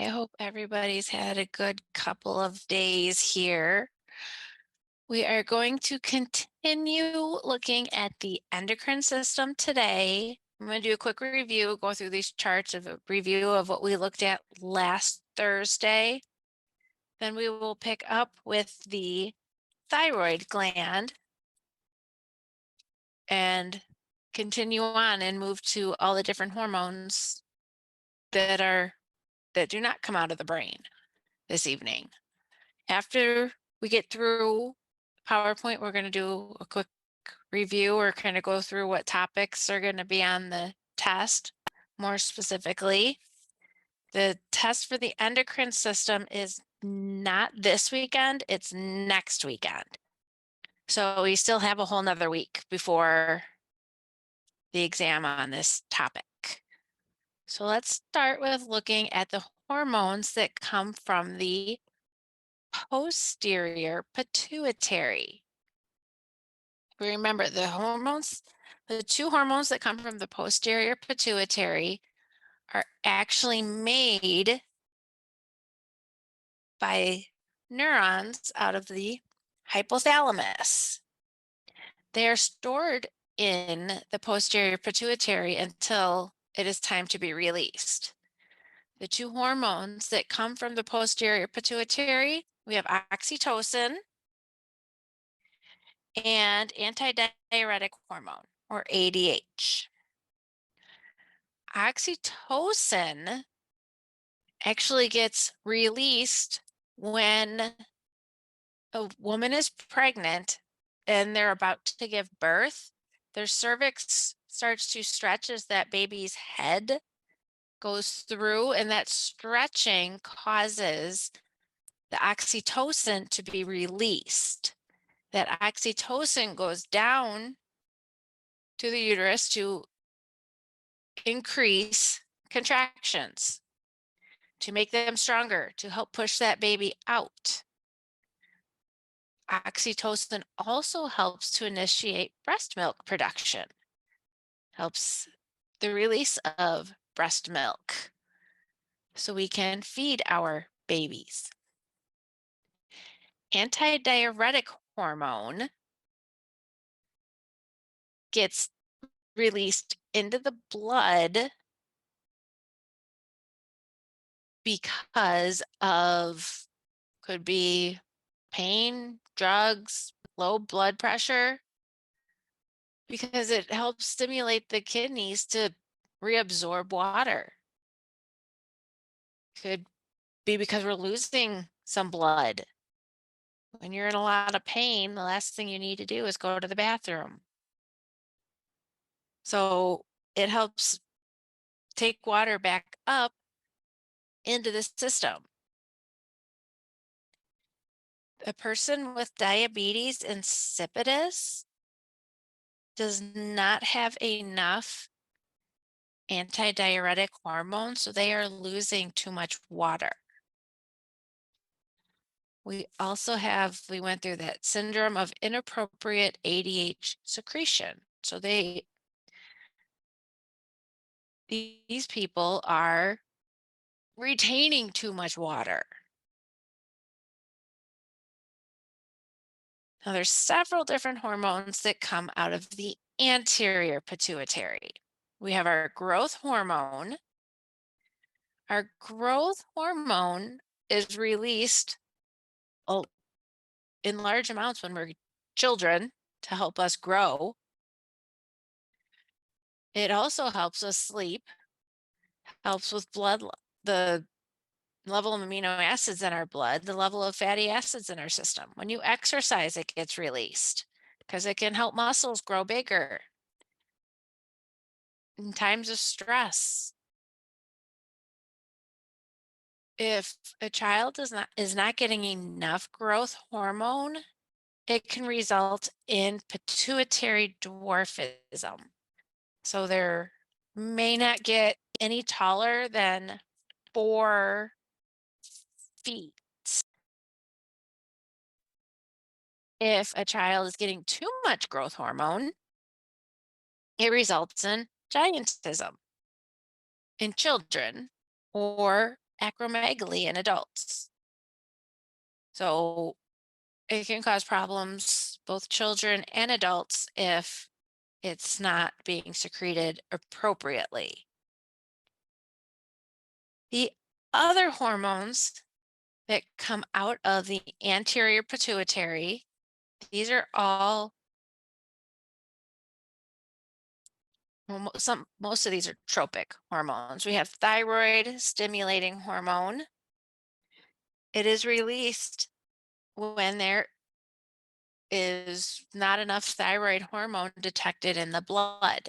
I hope everybody's had a good couple of days here. We are going to continue looking at the endocrine system today. I'm going to do a quick review, go through these charts of a review of what we looked at last Thursday. Then we will pick up with the thyroid gland and continue on and move to all the different hormones that do not come out of the brain this evening. After we get through PowerPoint, we're going to do a quick review or kind of go through what topics are going to be on the test. More specifically, the test for the endocrine system is not this weekend, it's next weekend. So we still have a whole nother week before the exam on this topic. So let's start with looking at the hormones that come from the posterior pituitary. Remember, the two hormones that come from the posterior pituitary are actually made by neurons out of the hypothalamus. They are stored in the posterior pituitary until it is time to be released. The two hormones that come from the posterior pituitary, we have oxytocin and antidiuretic hormone, or ADH. Oxytocin actually gets released when a woman is pregnant and they're about to give birth. Their cervix starts to stretch as that baby's head goes through, and that stretching causes the oxytocin to be released. That oxytocin goes down to the uterus to increase contractions, to make them stronger, to help push that baby out. Oxytocin also helps to initiate breast milk production, helps the release of breast milk so we can feed our babies. Antidiuretic hormone gets released into the blood because of, could be pain, drugs, low blood pressure, because it helps stimulate the kidneys to reabsorb water. Could be because we're losing some blood. When you're in a lot of pain, the last thing you need to do is go to the bathroom. So it helps take water back up into the system. A person with diabetes insipidus does not have enough antidiuretic hormone, so they are losing too much water. We also we went through that syndrome of inappropriate ADH secretion. So these people are retaining too much water. Now there's several different hormones that come out of the anterior pituitary. We have our growth hormone. Our growth hormone is released in large amounts when we're children to help us grow. It also helps us sleep, helps with the level of amino acids in our blood, the level of fatty acids in our system. When you exercise, it gets released because it can help muscles grow bigger. In times of stress, if a child is not getting enough growth hormone, it can result in pituitary dwarfism. So they may not get any taller than 4 feet. If a child is getting too much growth hormone, it results in giantism in children or acromegaly in adults. So it can cause problems, both children and adults, if it's not being secreted appropriately. The other hormones that come out of the anterior pituitary, these are all, well, most of these are tropic hormones. We have thyroid stimulating hormone. It is released when there is not enough thyroid hormone detected in the blood.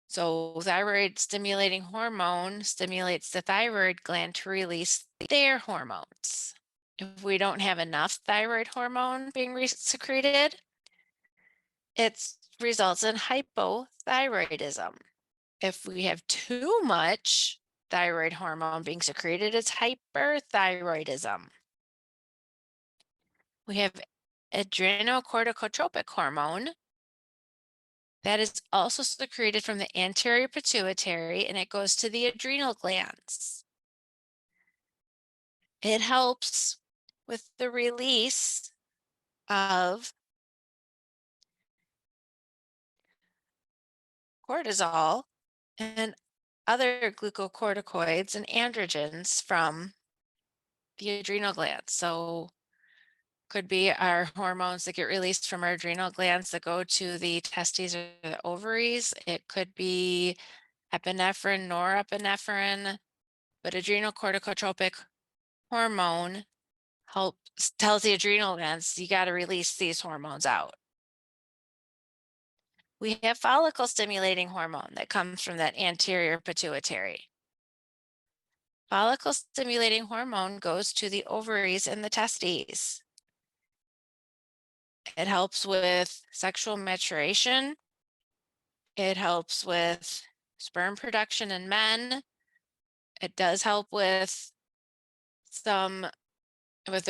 So thyroid stimulating hormone stimulates the thyroid gland to release their hormones. If we don't have enough thyroid hormone being secreted, it results in hypothyroidism. If we have too much thyroid hormone being secreted, it's hyperthyroidism. We have adrenocorticotropic hormone that is also secreted from the anterior pituitary, and it goes to the adrenal glands. It helps with the release of cortisol and other glucocorticoids and androgens from the adrenal glands. So could be our hormones that get released from our adrenal glands that go to the testes or the ovaries. It could be epinephrine, norepinephrine, but adrenal corticotropic hormone tells the adrenal glands you got to release these hormones out. We have follicle stimulating hormone that comes from that anterior pituitary. Follicle stimulating hormone goes to the ovaries and the testes. It helps with sexual maturation. It helps with sperm production in men. It does help with the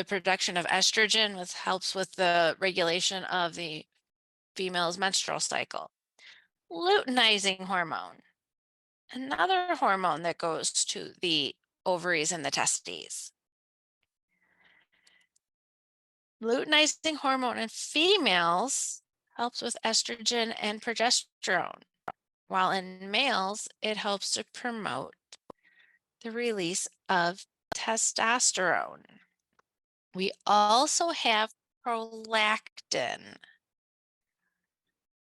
production of estrogen, which helps with the regulation of the female's menstrual cycle. Luteinizing hormone, another hormone that goes to the ovaries and the testes. Luteinizing hormone in females helps with estrogen and progesterone, while in males, it helps to promote the release of testosterone. We also have prolactin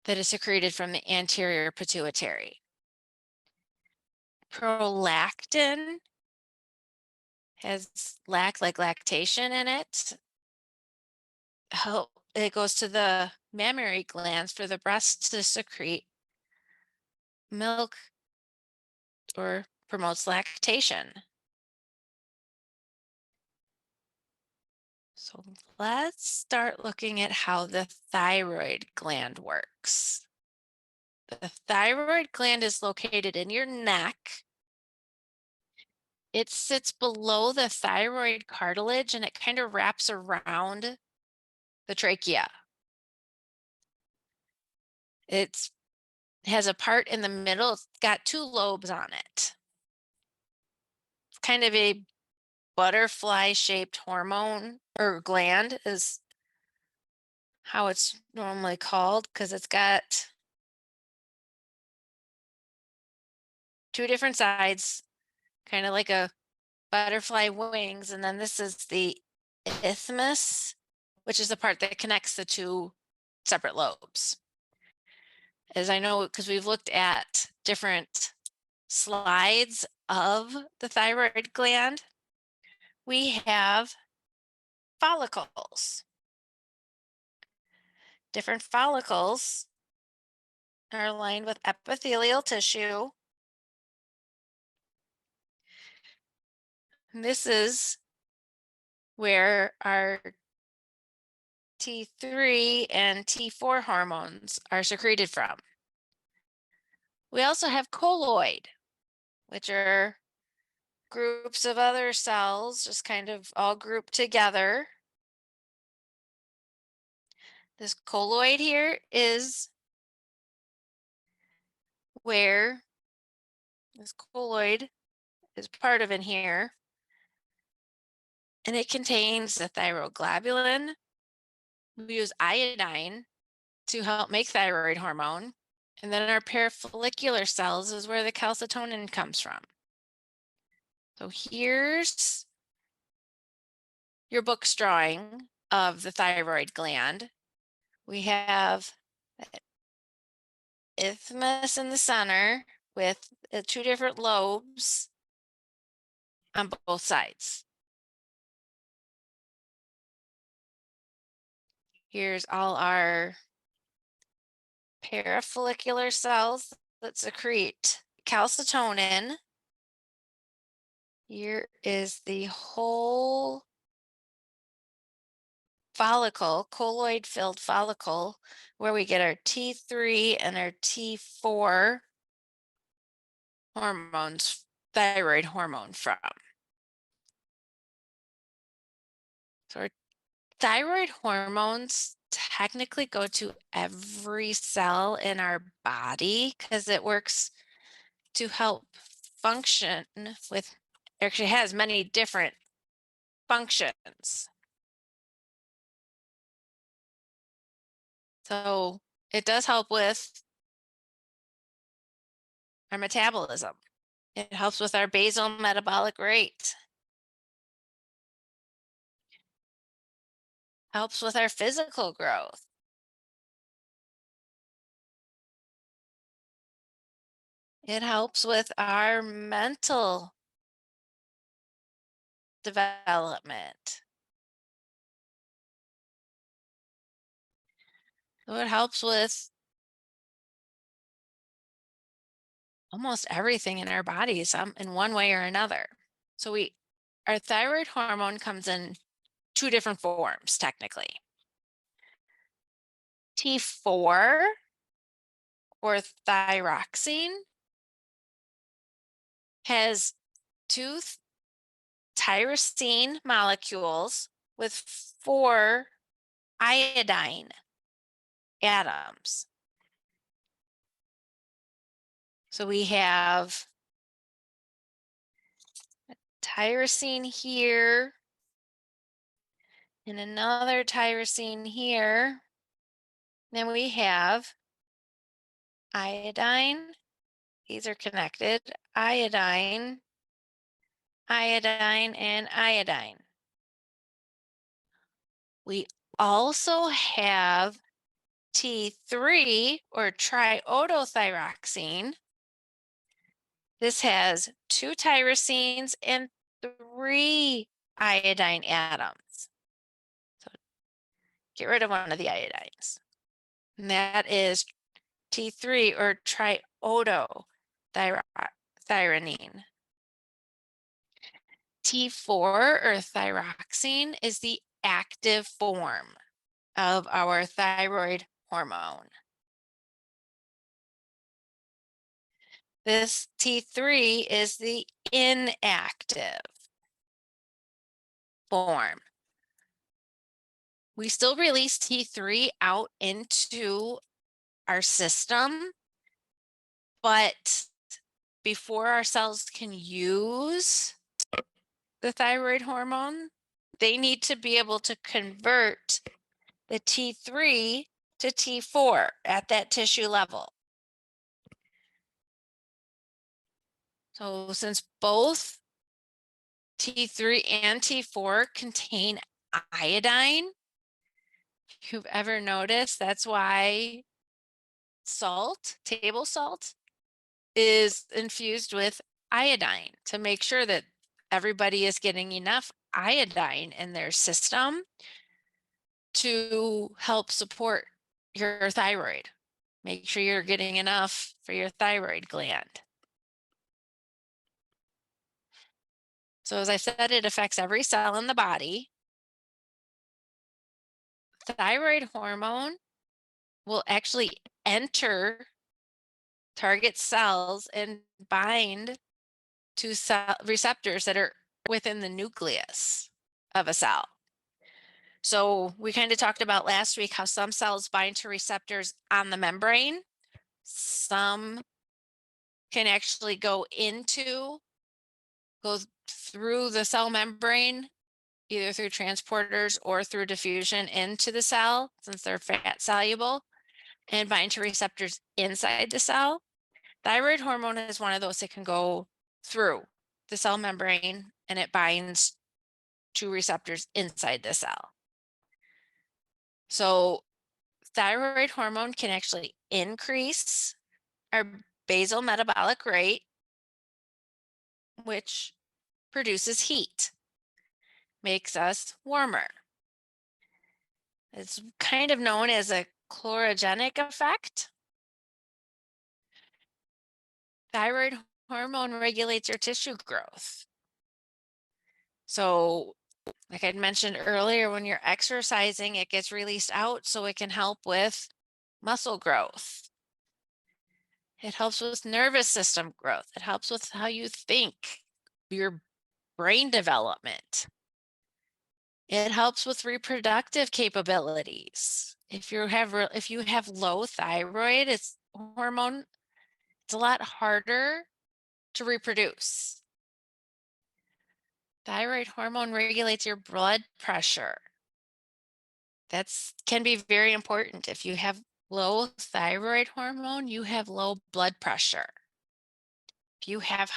that is secreted from the anterior pituitary. Prolactin has like lactation in it. It goes to the mammary glands for the breast to secrete milk or promotes lactation. So let's start looking at how the thyroid gland works. The thyroid gland is located in your neck. It sits below the thyroid cartilage and it kind of wraps around the trachea. It has a part in the middle. It's got two lobes on it. It's kind of a butterfly-shaped hormone or gland is how it's normally called because it's got two different sides, kind of like a butterfly wings. And then this is the isthmus, which is the part that connects the two separate lobes. As I know, because we've looked at different slides of the thyroid gland, we have follicles. Different follicles are lined with epithelial tissue. And this is where our T3 and T4 hormones are secreted from. We also have colloid, which are groups of other cells just kind of all grouped together. This colloid here is where this colloid is part of in here. And it contains the thyroglobulin. We use iodine to help make thyroid hormone. And then our parafollicular cells is where the calcitonin comes from. So here's your book's drawing of the thyroid gland. We have isthmus in the center with 2 different lobes on both sides. Here's all our parafollicular cells that secrete calcitonin. Here is the whole follicle, colloid-filled follicle, where we get our T3 and our T4 hormones, thyroid hormone from. So our thyroid hormones technically go to every cell in our body because it works to help function with, actually has many different functions. So it does help with our metabolism. It helps with our basal metabolic rate. Helps with our physical growth. It helps with our mental development. So it helps with almost everything in our bodies in one way or another. So our thyroid hormone comes in 2 different forms, technically. T4 or thyroxine has 2 tyrosine molecules with 4 iodine atoms. So we have a tyrosine here and another tyrosine here. Then we have iodine. These are connected. Iodine, iodine, and iodine. We also have T3 or triiodothyroxine. This has 2 tyrosines and 3 iodine atoms. So get rid of one of the iodines. And that is T3 or triiodothyronine. T4 or thyroxine is the active form of our thyroid hormone. This T3 is the inactive form. We still release T3 out into our system, but before our cells can use the thyroid hormone, they need to be able to convert the T3 to T4 at that tissue level. So since both T3 and T4 contain iodine, if you've ever noticed, that's why salt, table salt, is infused with iodine to make sure that everybody is getting enough iodine in their system to help support your thyroid. Make sure you're getting enough for your thyroid gland. So as I said, it affects every cell in the body. Thyroid hormone will actually enter target cells and bind to cell receptors that are within the nucleus of a cell. So we kind of talked about last week how some cells bind to receptors on the membrane. Some can actually go into goes through the cell membrane, either through transporters or through diffusion into the cell, since they're fat soluble, and bind to receptors inside the cell. Thyroid hormone is one of those that can go through the cell membrane and it binds to receptors inside the cell. So thyroid hormone can actually increase our basal metabolic rate, which produces heat, makes us warmer. It's kind of known as a chlorogenic effect. Thyroid hormone regulates your tissue growth. So, like I'd mentioned earlier, when you're exercising, it gets released out so it can help with muscle growth. It helps with nervous system growth. It helps with how you think, your brain development. It helps with reproductive capabilities. If you have low thyroid hormone, it's a lot harder to reproduce. Thyroid hormone regulates your blood pressure. That can be very important. If you have low thyroid hormone, you have low blood pressure. If you have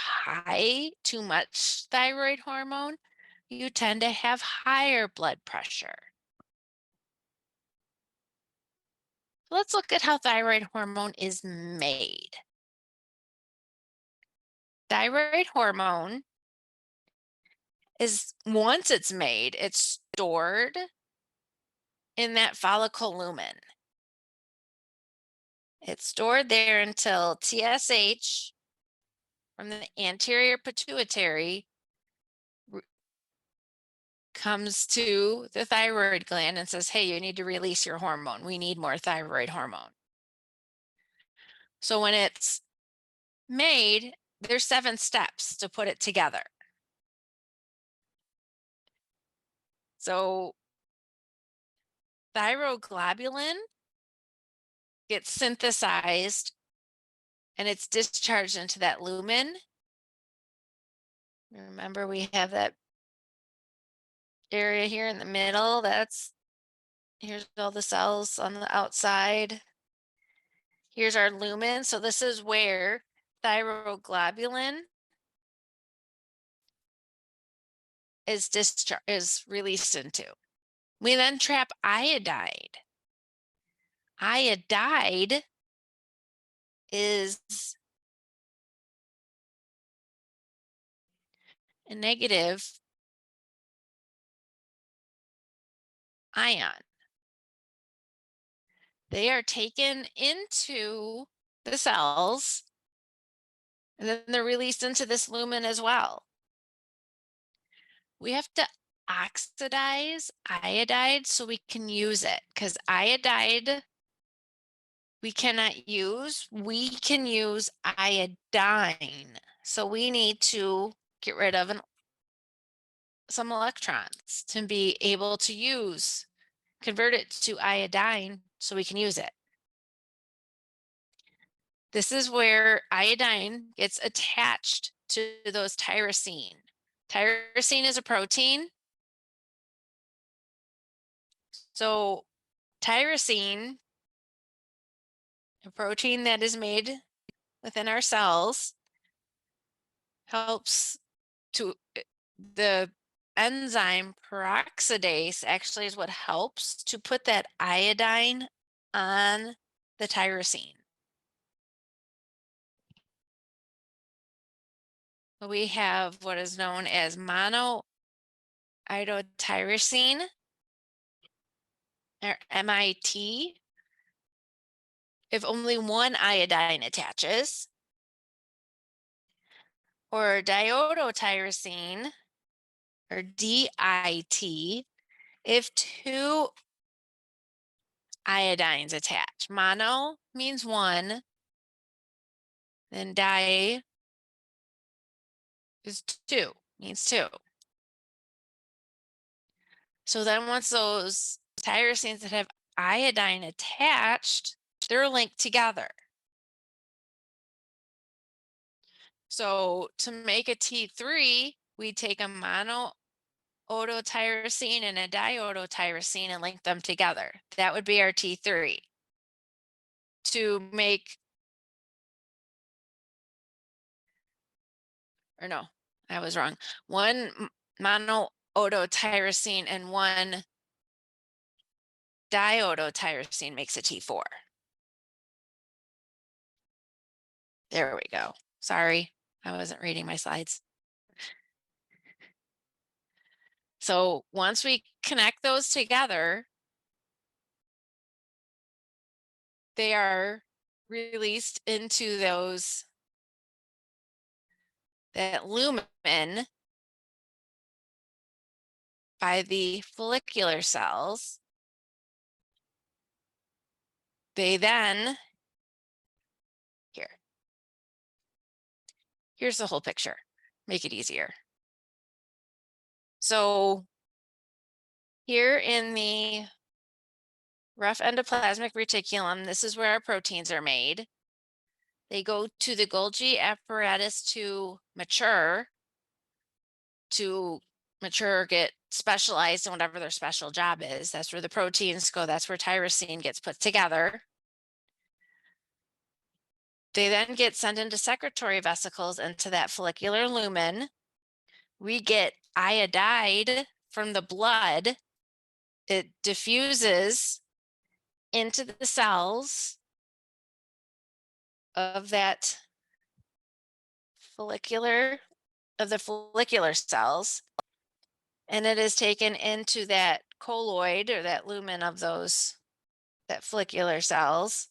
too much thyroid hormone, you tend to have higher blood pressure. Let's look at how thyroid hormone is made. Thyroid hormone is, once it's made, it's stored in that follicle lumen. It's stored there until TSH from the anterior pituitary comes to the thyroid gland and says, hey, you need to release your hormone. We need more thyroid hormone. So when it's made, there's 7 steps to put it together. So thyroglobulin gets synthesized and it's discharged into that lumen. Remember, we have that area here in the middle. Here's all the cells on the outside. Here's our lumen. So this is where thyroglobulin is released into. We then trap iodide. Iodide is a negative ion. They are taken into the cells and then they're released into this lumen as well. We have to oxidize iodide so we can use it, because iodide we cannot use. We can use iodine. So we need to get rid of some electrons to be able to convert it to iodine so we can use it. This is where iodine gets attached to those tyrosine. Tyrosine is a protein. So tyrosine, a protein that is made within our cells, helps to, the enzyme peroxidase actually is what helps to put that iodine on the tyrosine. We have what is known as monoiodotyrosine, or MIT, if only one iodine attaches, or diiodotyrosine, or DIT, if 2 iodines attach. Mono means 1, then di is 2, means 2. So then once those tyrosines that have iodine attached, they're linked together. So to make a T3, we take a monoototyrosine and a diototyrosine and link them together. That would be our T3. To make, or no, I was wrong. One monoototyrosine and one diototyrosine makes a T4. There we go. Sorry, I wasn't reading my slides. So once we connect those together, they are released into that lumen by the follicular cells. They then, here's the whole picture, make it easier. So here in the rough endoplasmic reticulum, this is where our proteins are made. They go to the Golgi apparatus to mature, get specialized in whatever their special job is. That's where the proteins go. That's where tyrosine gets put together. They then get sent into secretory vesicles into that follicular lumen. We get iodide from the blood. It diffuses into the cells of the follicular cells, and it is taken into that colloid or that lumen of that follicular cells.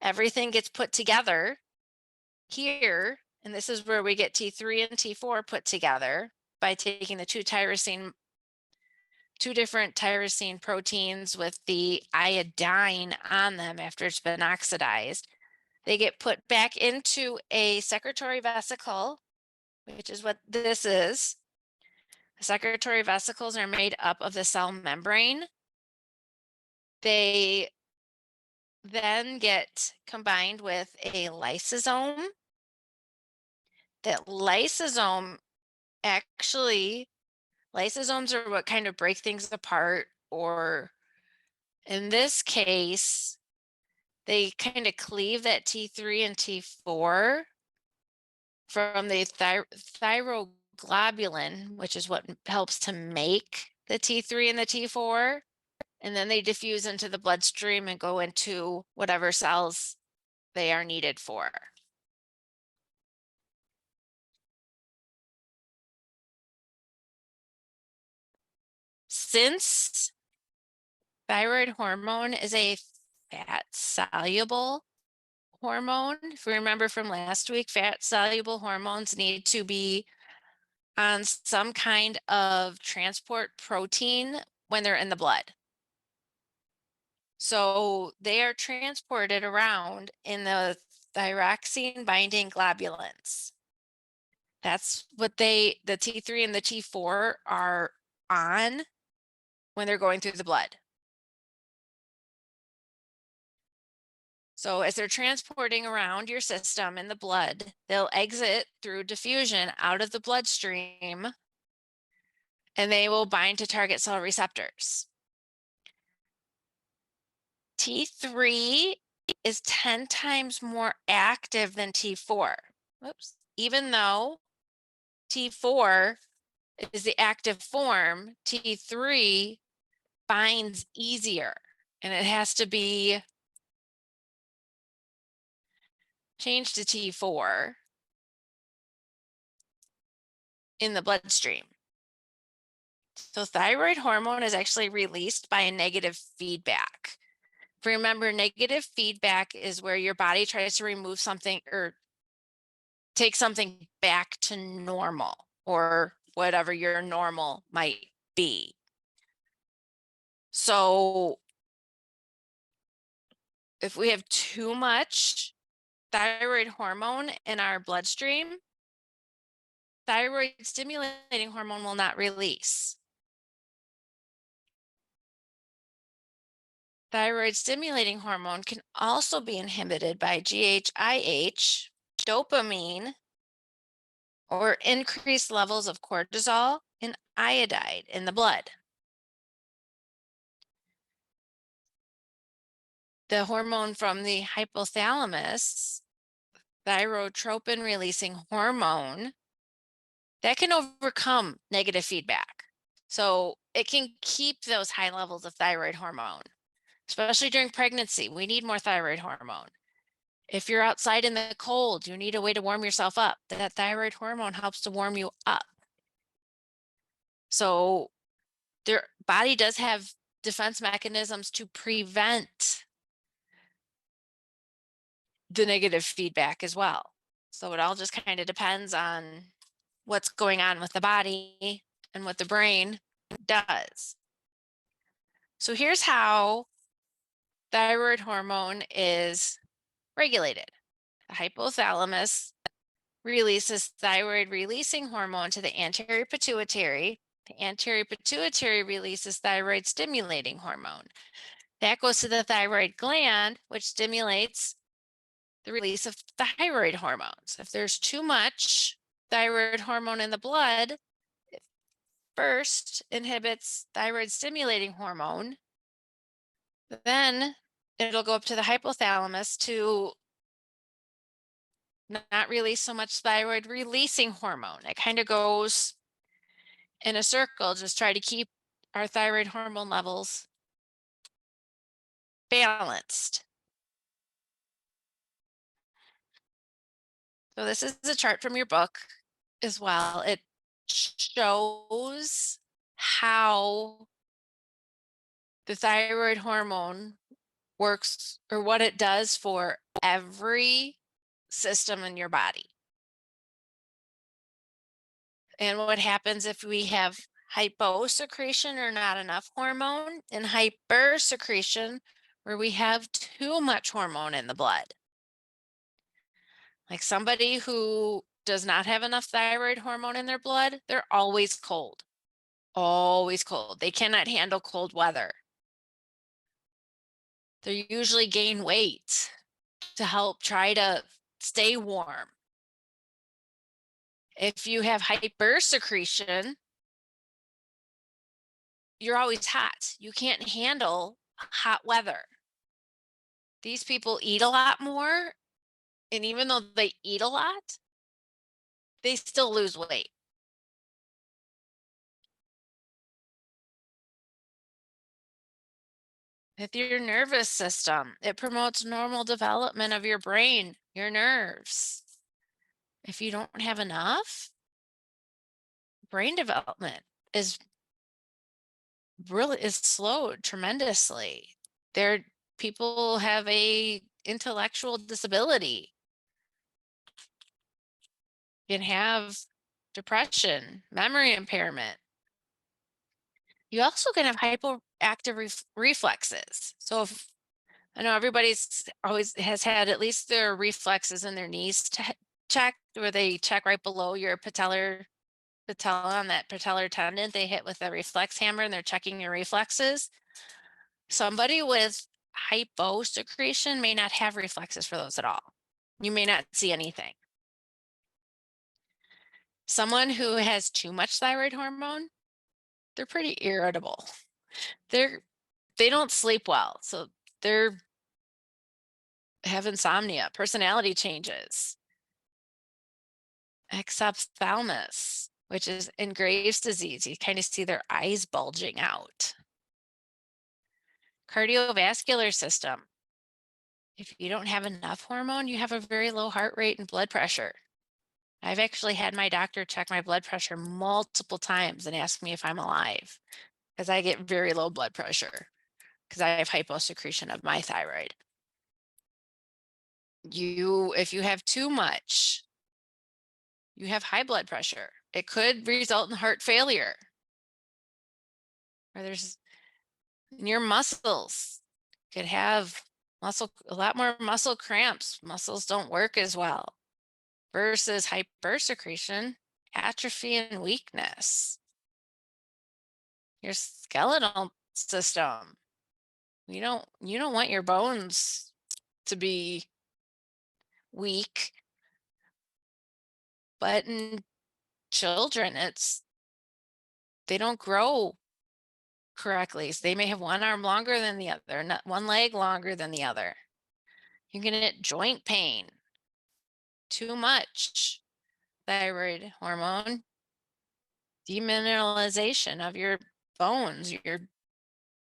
Everything gets put together here, and this is where we get T3 and T4 put together by taking the two different tyrosine proteins with the iodine on them after it's been oxidized. They get put back into a secretory vesicle, which is what this is. The secretory vesicles are made up of the cell membrane. They then get combined with a lysosome. That lysosome, actually, lysosomes are what kind of break things apart, or in this case, they kind of cleave that T3 and T4 from the thyroglobulin, which is what helps to make the T3 and the T4. And then they diffuse into the bloodstream and go into whatever cells they are needed for. Since thyroid hormone is a fat-soluble hormone, if we remember from last week, fat-soluble hormones need to be on some kind of transport protein when they're in the blood. So they are transported around in the thyroxine binding globulins. That's what the T3 and the T4 are on when they're going through the blood. So as they're transporting around your system in the blood, they'll exit through diffusion out of the bloodstream, and they will bind to target cell receptors. T3 is 10 times more active than T4. Whoops. Even though T4 is the active form, T3 binds easier, and it has to be changed to T4 in the bloodstream. So thyroid hormone is actually released by a negative feedback. Remember, negative feedback is where your body tries to remove something or take something back to normal, or whatever your normal might be. So if we have too much thyroid hormone in our bloodstream, thyroid stimulating hormone will not release. Thyroid stimulating hormone can also be inhibited by GHIH, dopamine, or increased levels of cortisol and iodide in the blood. The hormone from the hypothalamus, thyrotropin releasing hormone, that can overcome negative feedback. So it can keep those high levels of thyroid hormone, especially during pregnancy. We need more thyroid hormone. If you're outside in the cold, you need a way to warm yourself up. That thyroid hormone helps to warm you up. So their body does have defense mechanisms to prevent the negative feedback as well. So it all just kind of depends on what's going on with the body and what the brain does. So here's how thyroid hormone is regulated. The hypothalamus releases thyroid releasing hormone to the anterior pituitary. The anterior pituitary releases thyroid stimulating hormone. That goes to the thyroid gland, which stimulates the release of thyroid hormones. If there's too much thyroid hormone in the blood, it first inhibits thyroid stimulating hormone. Then it'll go up to the hypothalamus to not release so much thyroid releasing hormone. It kind of goes in a circle, just try to keep our thyroid hormone levels balanced. So this is a chart from your book as well. It shows how the thyroid hormone works or what it does for every system in your body. And what happens if we have hyposecretion or not enough hormone, and hypersecretion where we have too much hormone in the blood. Like somebody who does not have enough thyroid hormone in their blood, they're always cold. Always cold. They cannot handle cold weather. They usually gain weight to help try to stay warm. If you have hypersecretion, you're always hot. You can't handle hot weather. These people eat a lot more, and even though they eat a lot, they still lose weight. With your nervous system, it promotes normal development of your brain, your nerves. If you don't have enough, brain development is slowed tremendously. People have a intellectual disability. You can have depression, memory impairment. You also can have hypoactive reflexes. So if I know everybody's always has had at least their reflexes in their knees checked, where they check right below your patella on that patellar tendon. They hit with a reflex hammer and they're checking your reflexes. Somebody with hyposecretion may not have reflexes for those at all. You may not see anything. Someone who has too much thyroid hormone, they're pretty irritable. They don't sleep well, so they're have insomnia, personality changes. Exophthalmos, which is in Graves' disease. You kind of see their eyes bulging out. Cardiovascular system. If you don't have enough hormone, you have a very low heart rate and blood pressure. I've actually had my doctor check my blood pressure multiple times and ask me if I'm alive, because I get very low blood pressure because I have hyposecretion of my thyroid. If you have too much, you have high blood pressure. It could result in heart failure. Or there's in your muscles, could have a lot more muscle cramps. Muscles don't work as well. Versus hypersecretion, atrophy and weakness. Your skeletal system. You don't want your bones to be weak. But in children, they don't grow correctly. So they may have one arm longer than the other, not one leg longer than the other. You can get joint pain. Too much thyroid hormone, demineralization of your bones.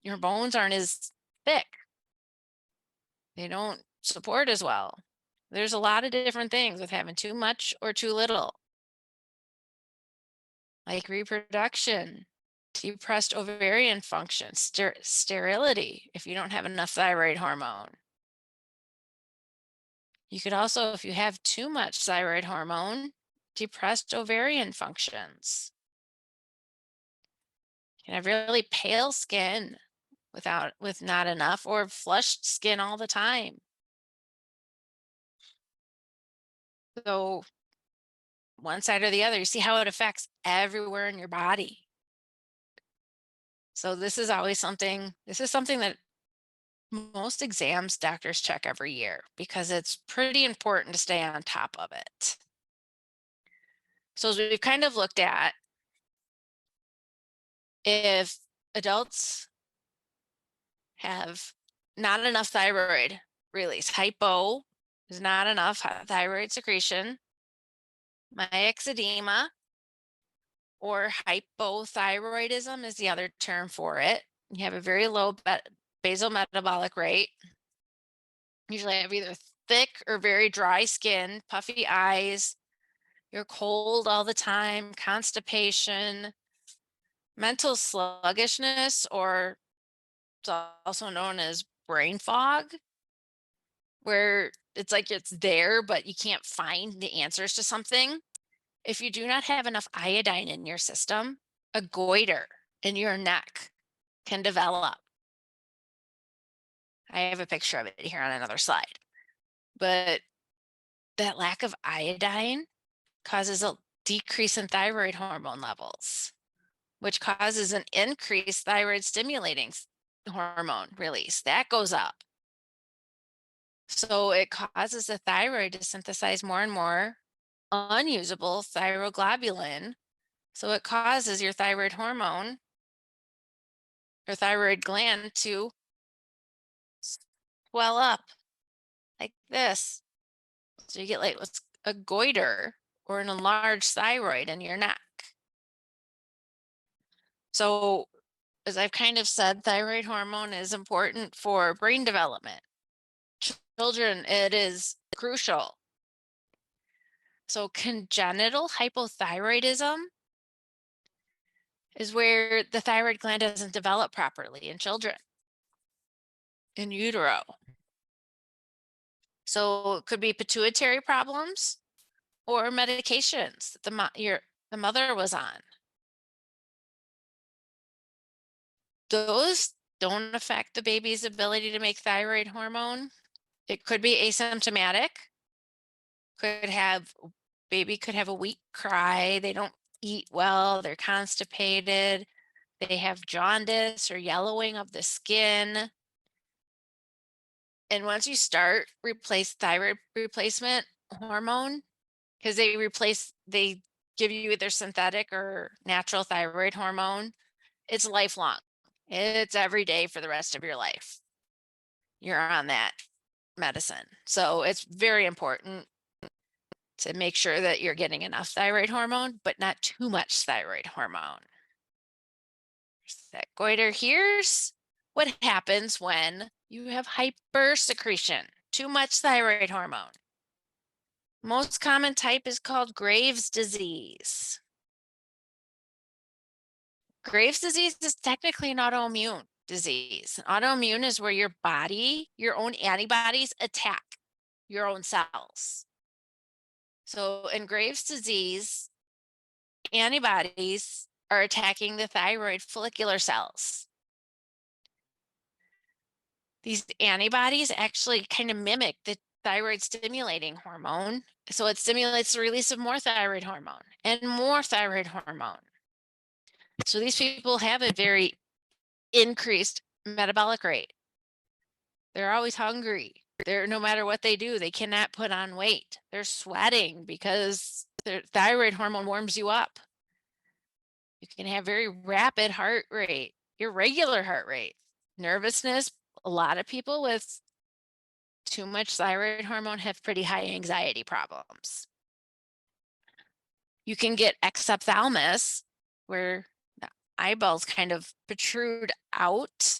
Your bones aren't as thick. They don't support as well. There's a lot of different things with having too much or too little. Like reproduction, depressed ovarian function, sterility if you don't have enough thyroid hormone. You could also, if you have too much thyroid hormone, depressed ovarian functions. You can have really pale skin with not enough, or flushed skin all the time. So one side or the other, you see how it affects everywhere in your body. So this is something that most exams doctors check every year because it's pretty important to stay on top of it. So as we've kind of looked at, if adults have not enough thyroid release, hypo is not enough thyroid secretion, myxedema or hypothyroidism is the other term for it. You have a very low basal metabolic rate. Usually have either thick or very dry skin, puffy eyes, you're cold all the time, constipation, mental sluggishness, or it's also known as brain fog, where it's like it's there, but you can't find the answers to something. If you do not have enough iodine in your system, a goiter in your neck can develop. I have a picture of it here on another slide. But that lack of iodine causes a decrease in thyroid hormone levels, which causes an increased thyroid stimulating hormone release. That goes up. So it causes the thyroid to synthesize more and more unusable thyroglobulin. So it causes your thyroid hormone or thyroid gland to swell up like this. So you get like what's a goiter or an enlarged thyroid in your neck. So as I've kind of said, thyroid hormone is important for brain development. Children, it is crucial. So congenital hypothyroidism is where the thyroid gland doesn't develop properly in children in utero. So it could be pituitary problems or medications that the mother was on. Those don't affect the baby's ability to make thyroid hormone. It could be asymptomatic. Baby could have a weak cry. They don't eat well. They're constipated. They have jaundice or yellowing of the skin. And once you start thyroid replacement hormone, because they give you either synthetic or natural thyroid hormone, it's lifelong. It's every day for the rest of your life. You're on that medicine. So it's very important to make sure that you're getting enough thyroid hormone, but not too much thyroid hormone. That goiter. Here's what happens when you have hypersecretion, too much thyroid hormone. Most common type is called Graves' disease. Graves' disease is technically an autoimmune disease. Autoimmune is where your own antibodies attack your own cells. So in Graves' disease, antibodies are attacking the thyroid follicular cells. These antibodies actually kind of mimic the thyroid stimulating hormone. So it stimulates the release of more thyroid hormone and more thyroid hormone. So these people have a very increased metabolic rate. They're always hungry. No matter what they do, they cannot put on weight. They're sweating because The thyroid hormone warms you up. You can have very rapid heart rate, irregular heart rate, nervousness. A lot of people with too much thyroid hormone have pretty high anxiety problems. You can get exophthalmos, where the eyeballs kind of protrude out.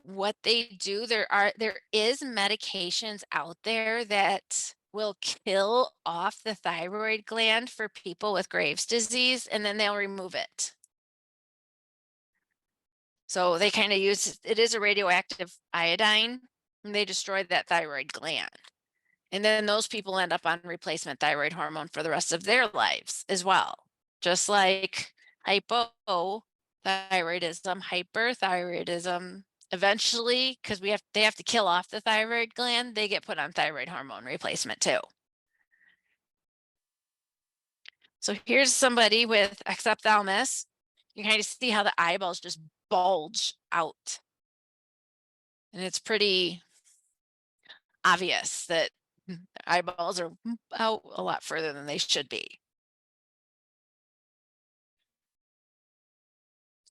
What they do, there is medications out there that will kill off the thyroid gland for people with Graves' disease, and then they'll remove it. So they kind of use, it is a radioactive iodine, and they destroy that thyroid gland. And then those people end up on replacement thyroid hormone for the rest of their lives as well. Just like hypothyroidism, hyperthyroidism, eventually, because they have to kill off the thyroid gland, they get put on thyroid hormone replacement too. So here's somebody with exophthalmos. You kind of see how the eyeballs just bulge out. And it's pretty obvious that eyeballs are out a lot further than they should be.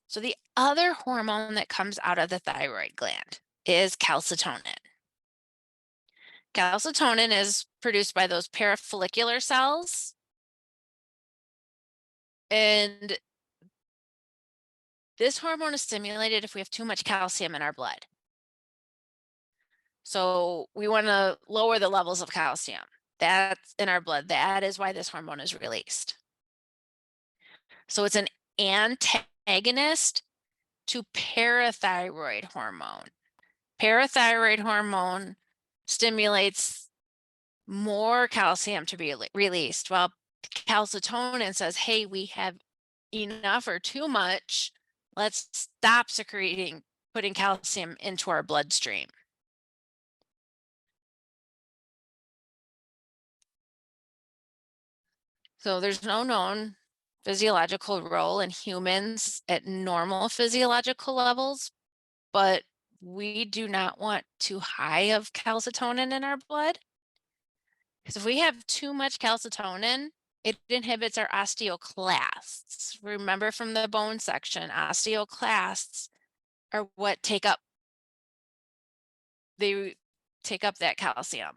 So the other hormone that comes out of the thyroid gland is calcitonin. Calcitonin is produced by those parafollicular cells. And this hormone is stimulated if we have too much calcium in our blood. So we want to lower the levels of calcium that's in our blood. That is why this hormone is released. So it's an antagonist to parathyroid hormone. Parathyroid hormone stimulates more calcium to be released, while calcitonin says, hey, we have enough or too much. Let's stop secreting, putting calcium into our bloodstream. So there's no known physiological role in humans at normal physiological levels, but we do not want too high of calcitonin in our blood. Because if we have too much calcitonin, it inhibits our osteoclasts. Remember from the bone section, osteoclasts are what they take up that calcium.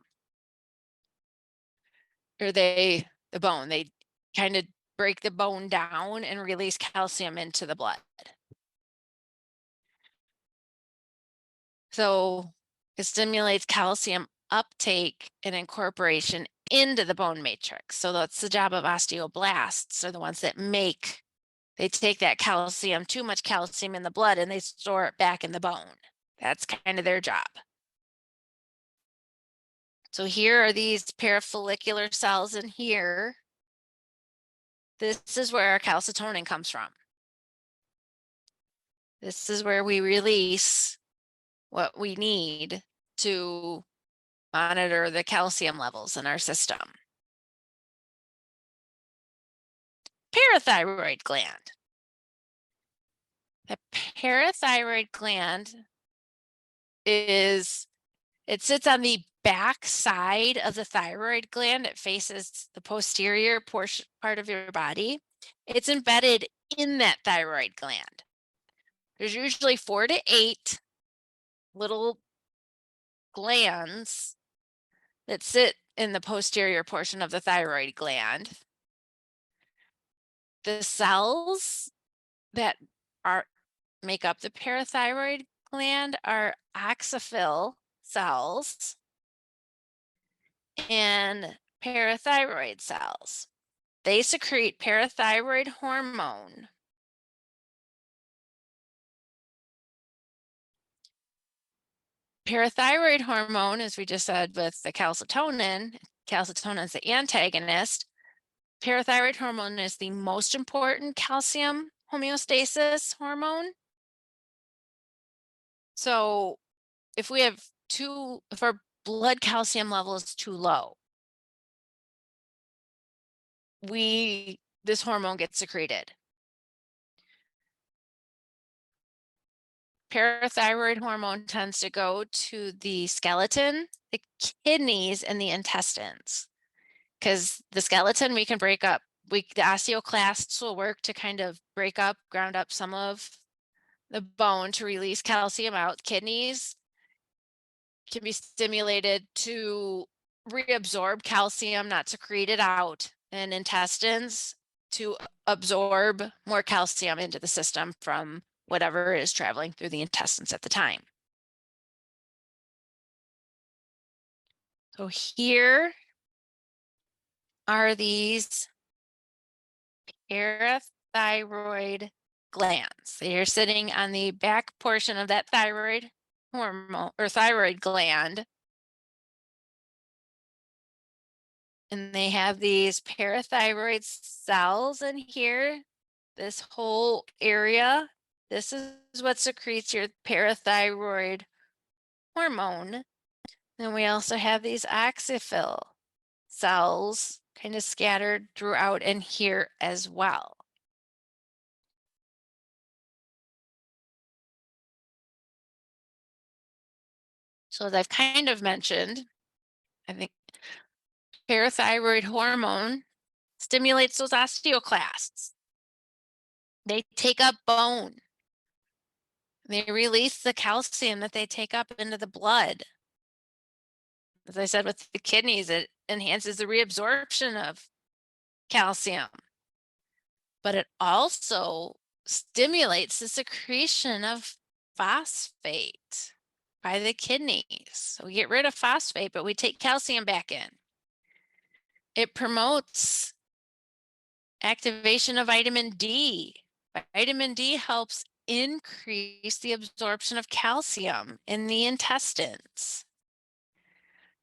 Or the bone, they kind of break the bone down and release calcium into the blood. So it stimulates calcium uptake and incorporation into the bone matrix. So that's the job of osteoblasts, are the ones that they take that calcium, too much calcium in the blood, and they store it back in the bone. That's kind of their job. So here are these parafollicular cells in here. This is where our calcitonin comes from. This is where we release what we need to monitor the calcium levels in our system. Parathyroid gland. The parathyroid gland it sits on the back side of the thyroid gland. It faces the posterior part of your body. It's embedded in that thyroid gland. There's usually 4 to 8 little glands that sit in the posterior portion of the thyroid gland. The cells that make up the parathyroid gland are oxyphil cells and parathyroid cells. They secrete parathyroid hormone. Parathyroid hormone, as we just said with the calcitonin is the antagonist. Parathyroid hormone is the most important calcium homeostasis hormone. So if our blood calcium level is too low, this hormone gets secreted. parathyroid hormone tends to go to the skeleton, the kidneys, and the intestines. Because the skeleton we can break up. The osteoclasts will work to kind of break up, ground up some of the bone to release calcium out. Kidneys can be stimulated to reabsorb calcium, not to create it out, and intestines to absorb more calcium into the system from whatever is traveling through the intestines at the time. So here are these parathyroid glands. They are sitting on the back portion of that thyroid hormone or thyroid gland. And they have these parathyroid cells in here. This whole area, this is what secretes your parathyroid hormone. Then we also have these oxyphil cells kind of scattered throughout in here as well. So as I've kind of mentioned, I think parathyroid hormone stimulates those osteoclasts. They take up bone. They release the calcium that they take up into the blood. As I said with the kidneys, it enhances the reabsorption of calcium, but it also stimulates the secretion of phosphate by the kidneys. So we get rid of phosphate, but we take calcium back in. It promotes activation of vitamin D. Vitamin D helps increase the absorption of calcium in the intestines.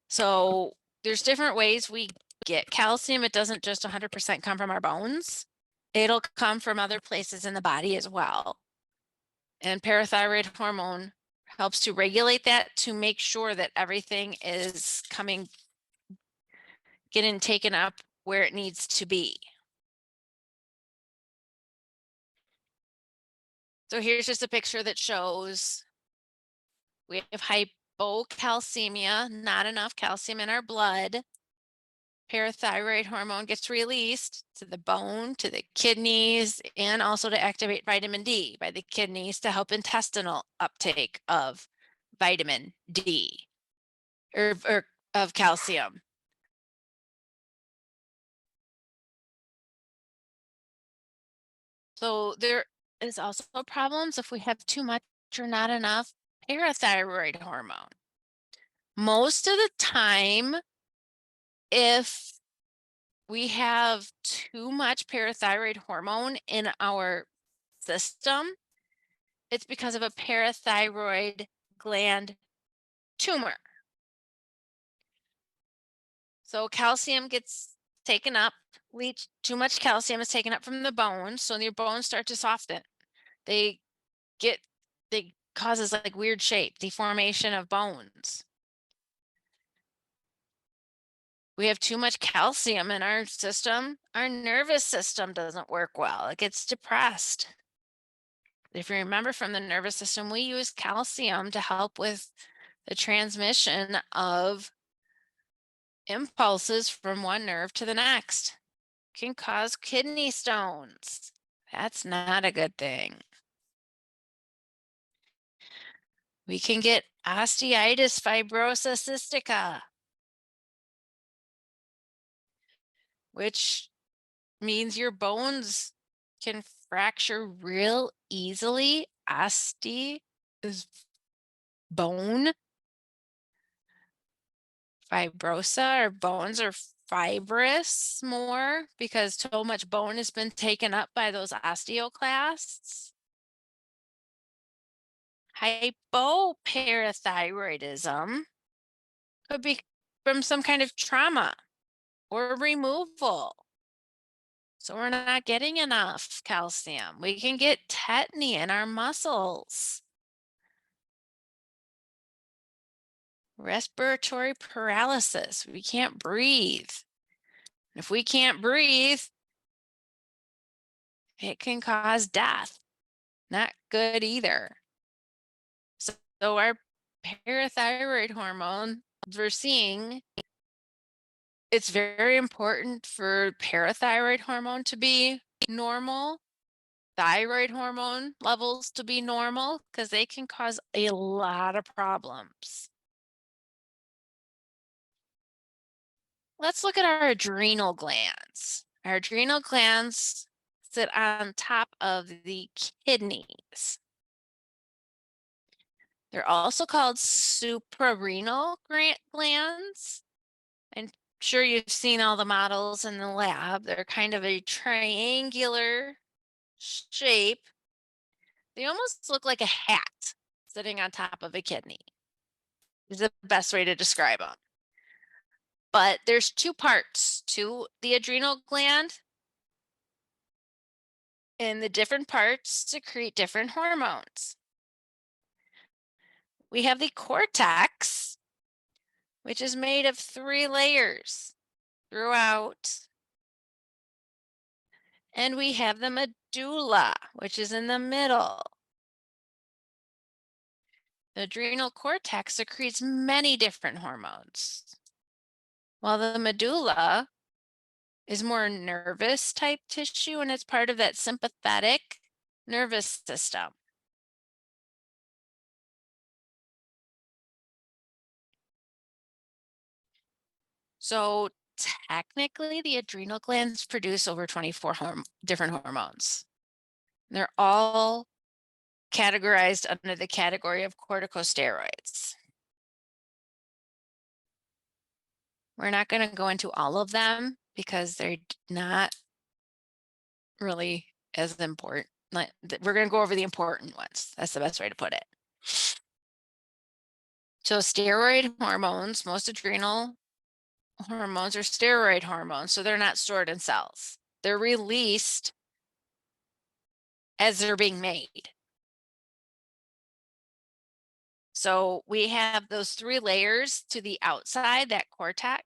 So there's different ways we get calcium. It doesn't just 100% come from our bones. It'll come from other places in the body as well. And parathyroid hormone helps to regulate that to make sure that everything is getting taken up where it needs to be. So here's just a picture that shows we have hypocalcemia, not enough calcium in our blood. Parathyroid hormone gets released to the bone, to the kidneys, and also to activate vitamin D by the kidneys to help intestinal uptake of vitamin D or of calcium. So there is also problems if we have too much or not enough parathyroid hormone. Most of the time, if we have too much parathyroid hormone in our system, it's because of a parathyroid gland tumor. So calcium gets taken up, too much calcium is taken up from the bones, so your bones start to soften. They causes like weird shape, deformation of bones. We have too much calcium in our system, our nervous system doesn't work well. It gets depressed. If you remember from the nervous system, we use calcium to help with the transmission of impulses from one nerve to the next. Can cause kidney stones. That's not a good thing. We can get osteitis fibrosa cystica, which means your bones can fracture real easily. Oste is bone. Fibrosa, or bones are fibrous more because so much bone has been taken up by those osteoclasts. Hypoparathyroidism could be from some kind of trauma or removal. So we're not getting enough calcium. We can get tetany in our muscles. Respiratory paralysis. We can't breathe. If we can't breathe, it can cause death. Not good either. So our parathyroid hormone, we're seeing it's very important for parathyroid hormone to be normal, thyroid hormone levels to be normal, because they can cause a lot of problems. Let's look at our adrenal glands. Our adrenal glands sit on top of the kidneys. They're also called suprarenal glands. I'm sure you've seen all the models in the lab. They're kind of a triangular shape. They almost look like a hat sitting on top of a kidney, is the best way to describe them. But there's two parts to the adrenal gland, and the different parts secrete different hormones. We have the cortex, which is made of 3 layers throughout. And we have the medulla, which is in the middle. The adrenal cortex secretes many different hormones, while the medulla is more nervous type tissue, and it's part of that sympathetic nervous system. So technically, the adrenal glands produce over 24 different hormones. They're all categorized under the category of corticosteroids. We're not going to go into all of them because they're not really as important. We're going to go over the important ones. That's the best way to put it. So steroid hormones, most adrenal hormones are steroid hormones, so they're not stored in cells. They're released as they're being made. So we have those 3 layers to the outside, that cortex.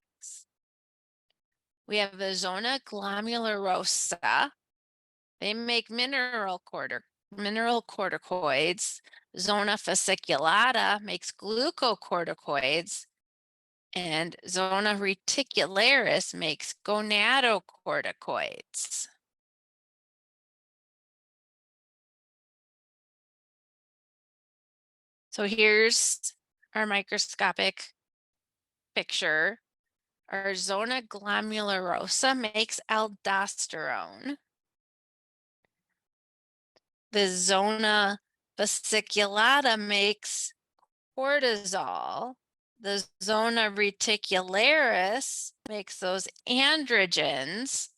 We have the zona glomerulosa. They make mineral corticoids. Zona fasciculata makes glucocorticoids, and zona reticularis makes gonadocorticoids. So here's our microscopic picture. Our zona glomerulosa makes aldosterone. The zona fasciculata makes cortisol. The zona reticularis makes those androgens.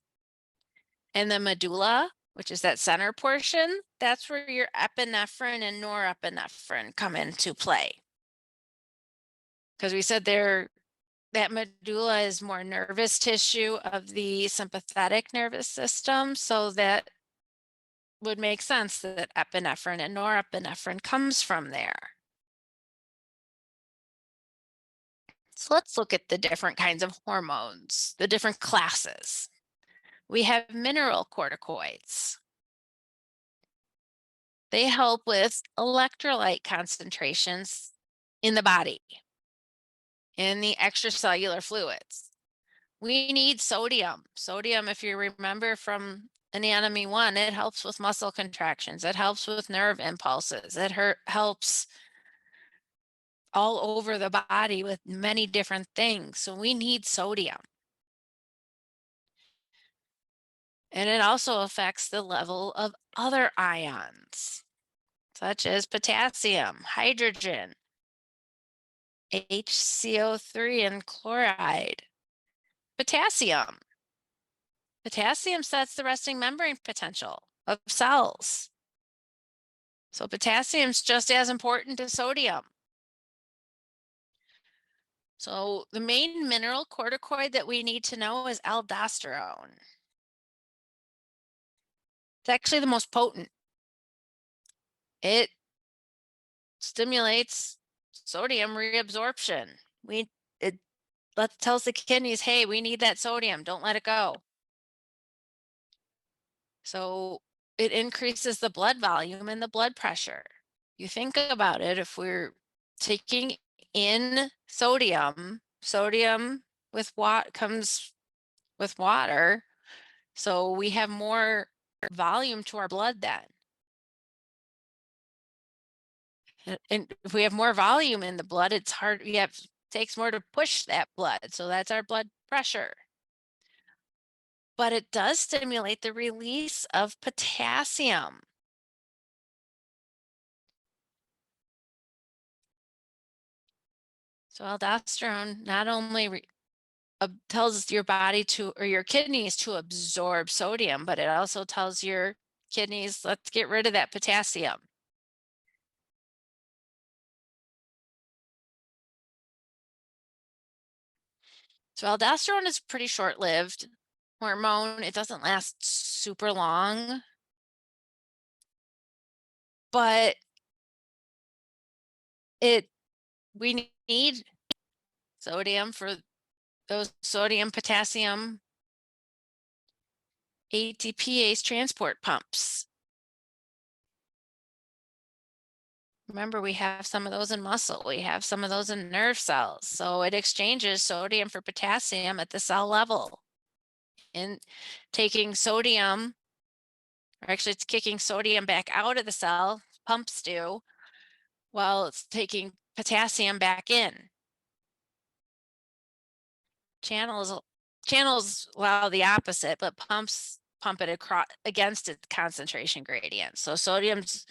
And the medulla, which is that center portion, that's where your epinephrine and norepinephrine come into play. Because we said that medulla is more nervous tissue of the sympathetic nervous system, so that would make sense that epinephrine and norepinephrine comes from there. So let's look at the different kinds of hormones, the different classes. We have mineral corticoids. They help with electrolyte concentrations in the body, in the extracellular fluids. We need sodium. Sodium, if you remember from Anatomy 1, it helps with muscle contractions. It helps with nerve impulses. It helps all over the body with many different things. So we need sodium. And it also affects the level of other ions, such as potassium, hydrogen, HCO3, and chloride. Potassium. Potassium sets the resting membrane potential of cells. So potassium is just as important as sodium. So the main mineral corticoid that we need to know is aldosterone. It's actually the most potent. It stimulates sodium reabsorption. It tells the kidneys, hey, we need that sodium. Don't let it go. So it increases the blood volume and the blood pressure. You think about it, if we're taking in sodium. Sodium with what comes with water. So we have more volume to our blood then. And if we have more volume in the blood, it's hard, takes more to push that blood. So that's our blood pressure. But it does stimulate the release of potassium. So aldosterone not only tells your body to, or your kidneys to absorb sodium, but it also tells your kidneys, let's get rid of that potassium. So aldosterone is pretty short-lived hormone. It doesn't last super long, but we need sodium for those sodium potassium ATPase transport pumps. Remember, we have some of those in muscle. We have some of those in nerve cells. So it exchanges sodium for potassium at the cell level. And taking sodium, or actually it's kicking sodium back out of the cell, pumps do, while it's taking potassium back in. Channels allow the opposite, but pumps pump it across against its concentration gradient. So sodium's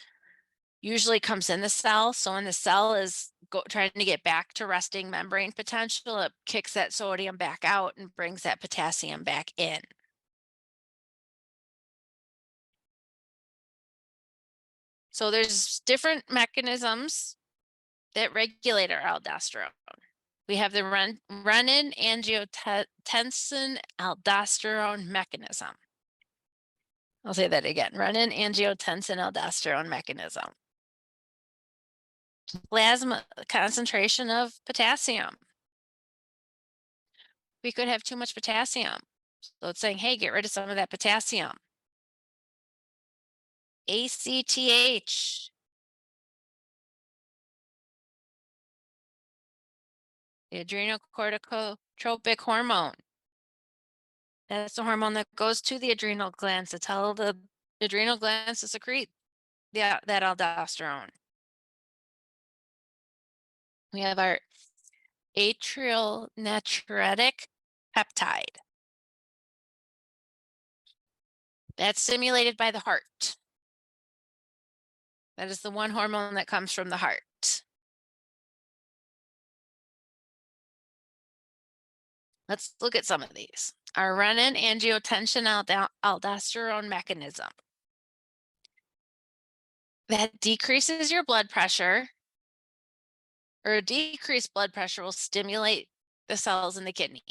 usually comes in the cell. So when the cell is trying to get back to resting membrane potential, it kicks that sodium back out and brings that potassium back in. So there's different mechanisms that regulate our aldosterone. We have the renin-angiotensin aldosterone mechanism. I'll say that again, renin-angiotensin aldosterone mechanism. Plasma concentration of potassium. We could have too much potassium. So it's saying, hey, get rid of some of that potassium. ACTH. The adrenal corticotropic hormone. That's the hormone that goes to the adrenal glands to tell the adrenal glands to secrete that aldosterone. We have our atrial natriuretic peptide. That's stimulated by the heart. That is the one hormone that comes from the heart. Let's look at some of these. Our renin-angiotensin aldosterone mechanism. That decreases your blood pressure, or a decreased blood pressure will stimulate the cells in the kidney.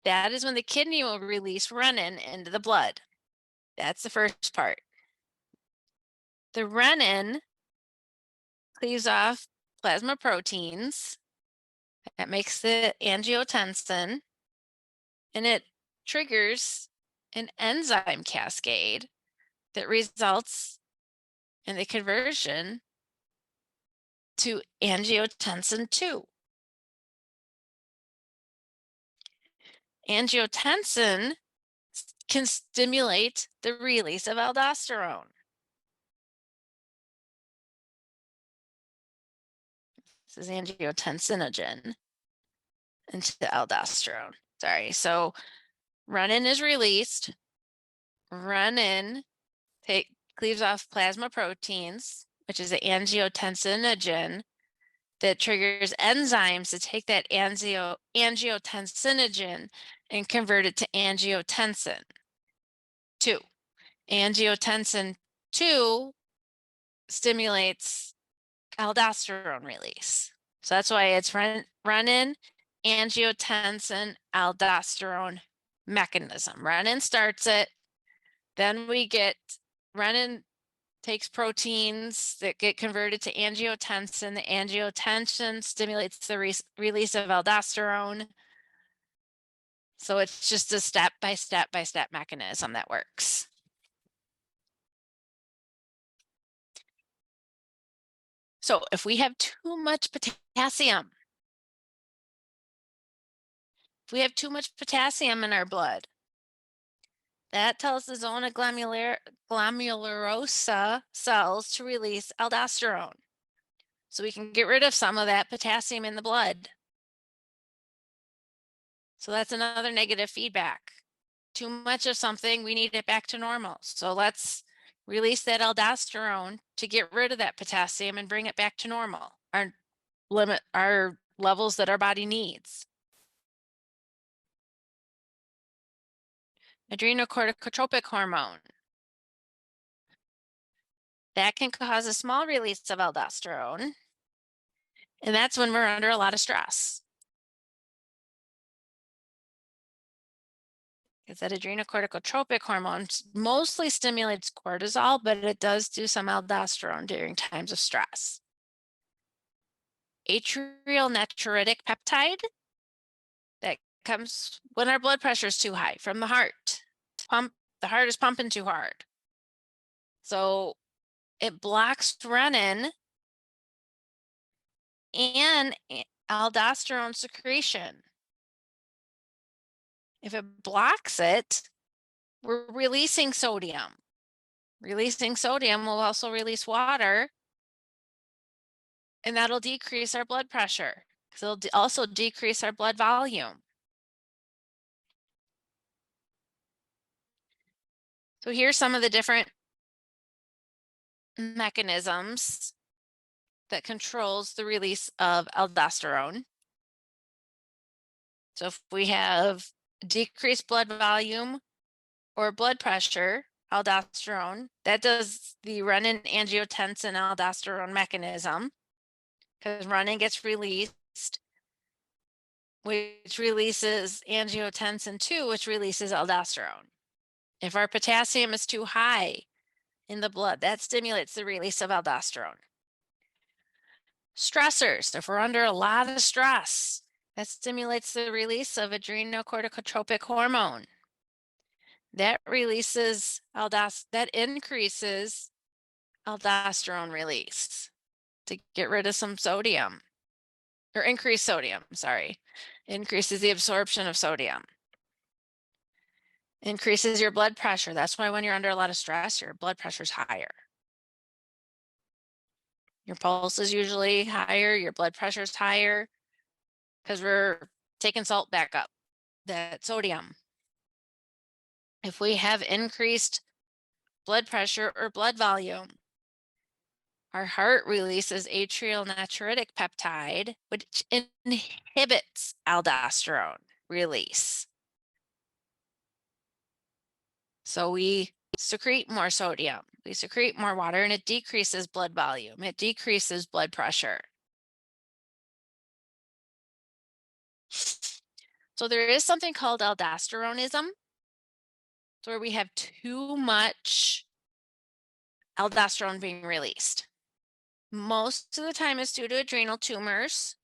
That is when the kidney will release renin into the blood. That's the first part. The renin cleaves off plasma proteins. That makes the angiotensin, and it triggers an enzyme cascade that results in the conversion to angiotensin 2. Angiotensin can stimulate the release of aldosterone. This is angiotensinogen into aldosterone. Sorry. So renin is released. Renin cleaves off plasma proteins, which is an angiotensinogen that triggers enzymes to take that angiotensinogen and convert it to angiotensin 2. Angiotensin 2 stimulates aldosterone release. So that's why it's renin angiotensin aldosterone mechanism. Renin starts it, then we get renin takes proteins that get converted to angiotensin. The angiotensin stimulates the release of aldosterone. So it's just a step-by-step mechanism that works. So if we have too much potassium, in our blood, that tells the zona glomerulosa cells to release aldosterone. So we can get rid of some of that potassium in the blood. So that's another negative feedback. Too much of something, we need it back to normal. So let's release that aldosterone to get rid of that potassium and bring it back to normal, our levels that our body needs. Adrenocorticotropic hormone. That can cause a small release of aldosterone, and that's when we're under a lot of stress. Because that adrenocorticotropic hormone mostly stimulates cortisol, but it does do some aldosterone during times of stress. Atrial natriuretic peptide, that comes when our blood pressure is too high from the heart. The heart is pumping too hard. So it blocks renin and aldosterone secretion. If it blocks it, we're releasing sodium. Releasing sodium will also release water, and that'll decrease our blood pressure because it'll also decrease our blood volume. So here's some of the different mechanisms that controls the release of aldosterone. So if we have decreased blood volume or blood pressure, aldosterone, that does the renin angiotensin aldosterone mechanism, because renin gets released, which releases angiotensin 2, which releases aldosterone. If our potassium is too high in the blood, that stimulates the release of aldosterone. Stressors, if we're under a lot of stress, that stimulates the release of adrenocorticotropic hormone. That increases aldosterone release to get rid of some sodium, or increase sodium, sorry. Increases the absorption of sodium. Increases your blood pressure. That's why when you're under a lot of stress, your blood pressure is higher. Your pulse is usually higher, your blood pressure is higher, because we're taking salt back up, that sodium. If we have increased blood pressure or blood volume, our heart releases atrial natriuretic peptide, which inhibits aldosterone release. So we secrete more sodium, we secrete more water, and it decreases blood volume, it decreases blood pressure. So there is something called aldosteronism, where we have too much aldosterone being released. Most of the time it's due to adrenal tumors,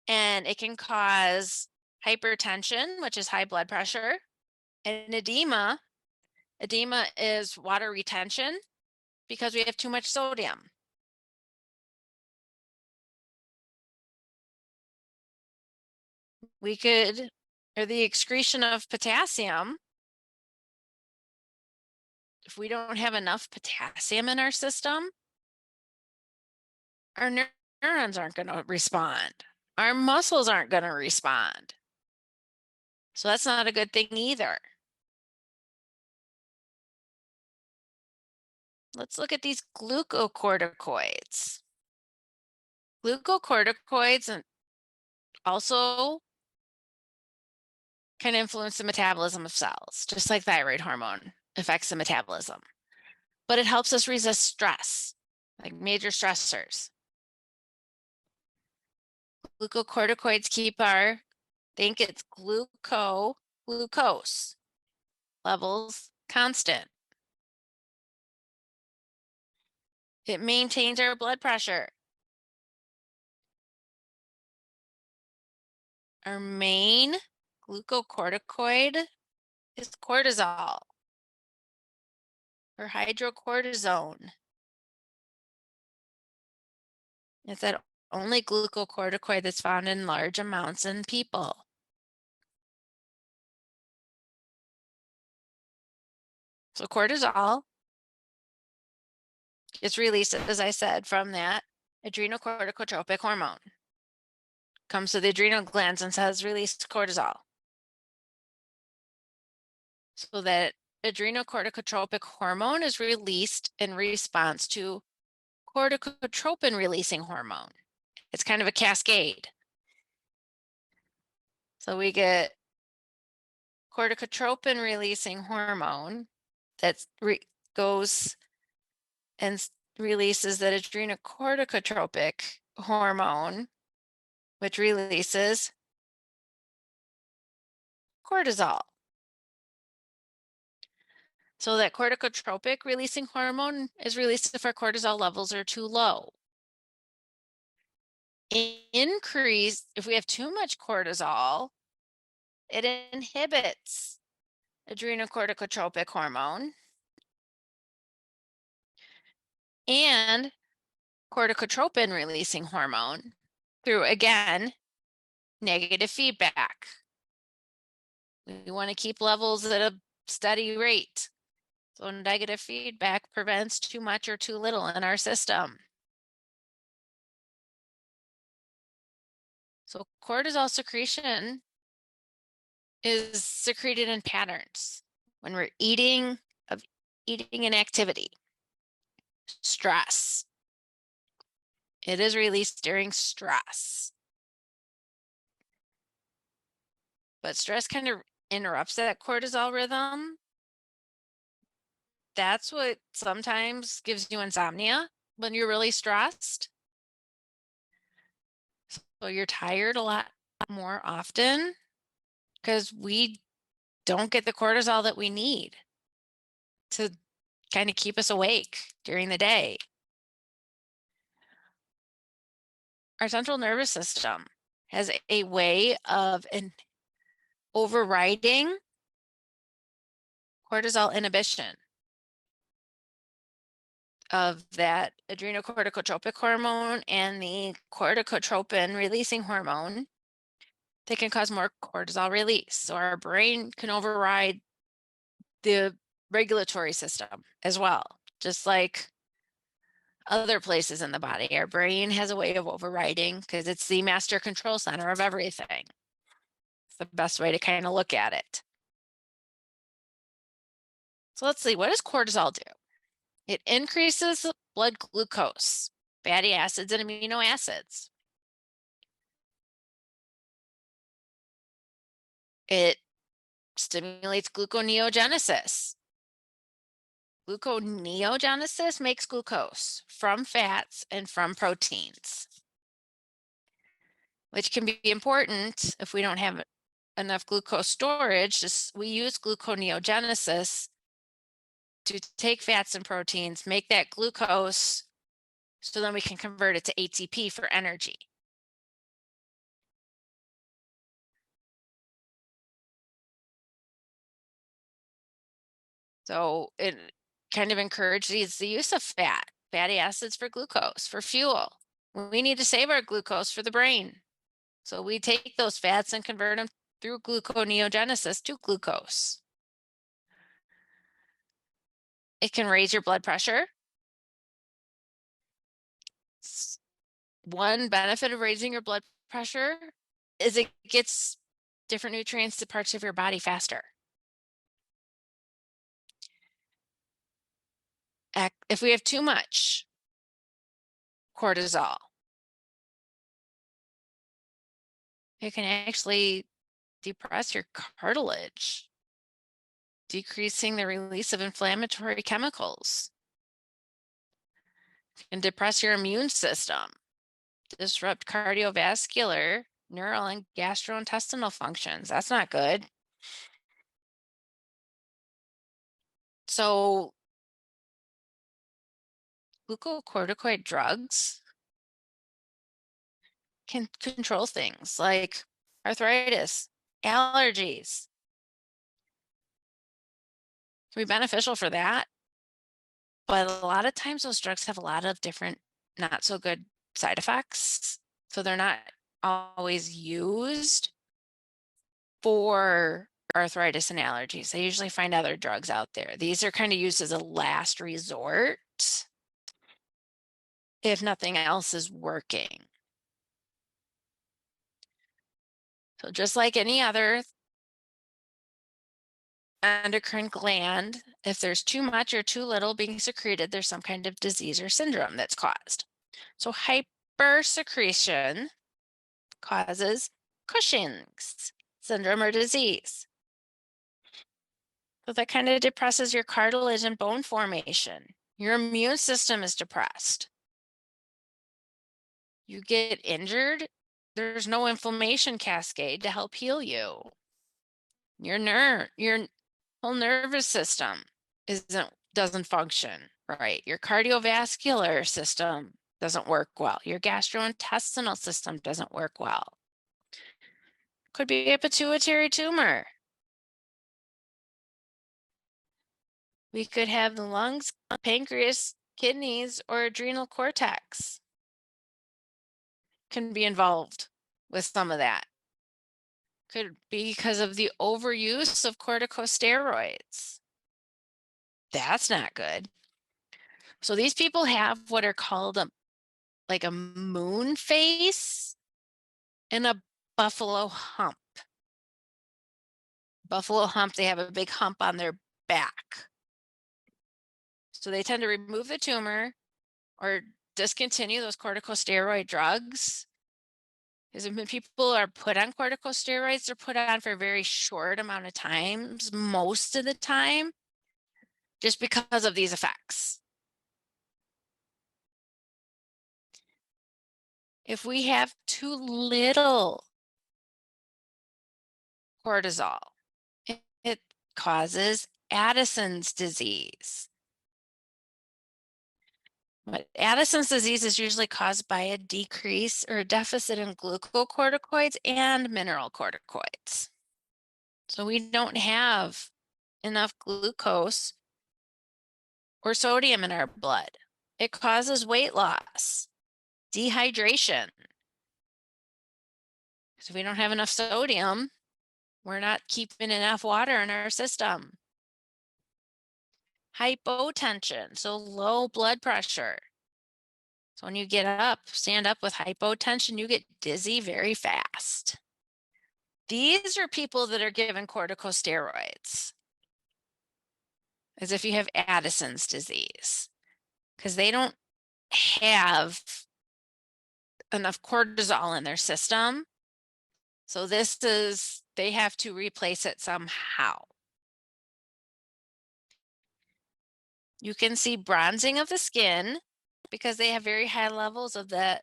and it can cause hypertension, which is high blood pressure, and edema. Edema is water retention because we have too much sodium. Or the excretion of potassium. If we don't have enough potassium in our system, our neurons aren't going to respond. Our muscles aren't going to respond. So that's not a good thing either. Let's look at these glucocorticoids. Glucocorticoids also can influence the metabolism of cells, just like thyroid hormone affects the metabolism. But it helps us resist stress, like major stressors. Glucocorticoids keep it's glucose levels constant. It maintains our blood pressure. Our main glucocorticoid is cortisol or hydrocortisone. It's that only glucocorticoid that's found in large amounts in people. So cortisol is released, as I said, from that adrenocorticotropic hormone. Comes to the adrenal glands and says release cortisol. So that adrenocorticotropic hormone is released in response to corticotropin releasing hormone. It's kind of a cascade. So we get corticotropin releasing hormone that goes and releases that adrenocorticotropic hormone, which releases cortisol. So that corticotropic releasing hormone is released if our cortisol levels are too low. If we have too much cortisol, it inhibits adrenocorticotropic hormone and corticotropin releasing hormone through, again, negative feedback. We want to keep levels at a steady rate. So negative feedback prevents too much or too little in our system. So cortisol secretion is secreted in patterns when we're eating an activity. Stress. It is released during stress. But stress kind of interrupts that cortisol rhythm. That's what sometimes gives you insomnia when you're really stressed. So you're tired a lot more often because we don't get the cortisol that we need to kind of keep us awake during the day. Our central nervous system has a way of overriding cortisol inhibition of that adrenocorticotropic hormone and the corticotropin releasing hormone. They can cause more cortisol release. So our brain can override the regulatory system as well, just like other places in the body. Our brain has a way of overriding because it's the master control center of everything. It's the best way to kind of look at it. So let's see, what does cortisol do? It increases blood glucose, fatty acids, and amino acids. It stimulates gluconeogenesis. Gluconeogenesis makes glucose from fats and from proteins, which can be important if we don't have enough glucose storage. We use gluconeogenesis to take fats and proteins, make that glucose, so then we can convert it to ATP for energy. So it kind of encourages the use of fatty acids for glucose, for fuel. We need to save our glucose for the brain. So we take those fats and convert them through gluconeogenesis to glucose. It can raise your blood pressure. One benefit of raising your blood pressure is it gets different nutrients to parts of your body faster. If we have too much cortisol, it can actually depress your cartilage, decreasing the release of inflammatory chemicals. It can depress your immune system, disrupt cardiovascular, neural, and gastrointestinal functions. That's not good. So glucocorticoid drugs can control things like arthritis, allergies. Can be beneficial for that. But a lot of times those drugs have a lot of different not so good side effects. So they're not always used for arthritis and allergies. They usually find other drugs out there. These are kind of used as a last resort if nothing else is working. So just like any other endocrine gland, if there's too much or too little being secreted, there's some kind of disease or syndrome that's caused. So hypersecretion causes Cushing's syndrome or disease. So that kind of depresses your cartilage and bone formation. Your immune system is depressed. You get injured, there's no inflammation cascade to help heal you. Your whole nervous system doesn't function right. Your cardiovascular system doesn't work well. Your gastrointestinal system doesn't work well. Could be a pituitary tumor. We could have the lungs, pancreas, kidneys, or adrenal cortex can be involved with some of that. Could be because of the overuse of corticosteroids. That's not good. So these people have what are called like a moon face and a buffalo hump. Buffalo hump, they have a big hump on their back. So they tend to remove the tumor or discontinue those corticosteroid drugs. Because when people are put on corticosteroids, they're put on for a very short amount of times, most of the time, just because of these effects. If we have too little cortisol, it causes Addison's disease. But Addison's disease is usually caused by a decrease or a deficit in glucocorticoids and mineral corticoids. So we don't have enough glucose or sodium in our blood. It causes weight loss, dehydration. So if we don't have enough sodium, we're not keeping enough water in our system. Hypotension, so low blood pressure. So when you get up, stand up with hypotension, you get dizzy very fast. These are people that are given corticosteroids, as if you have Addison's disease, because they don't have enough cortisol in their system. So they have to replace it somehow. You can see bronzing of the skin because they have very high levels of the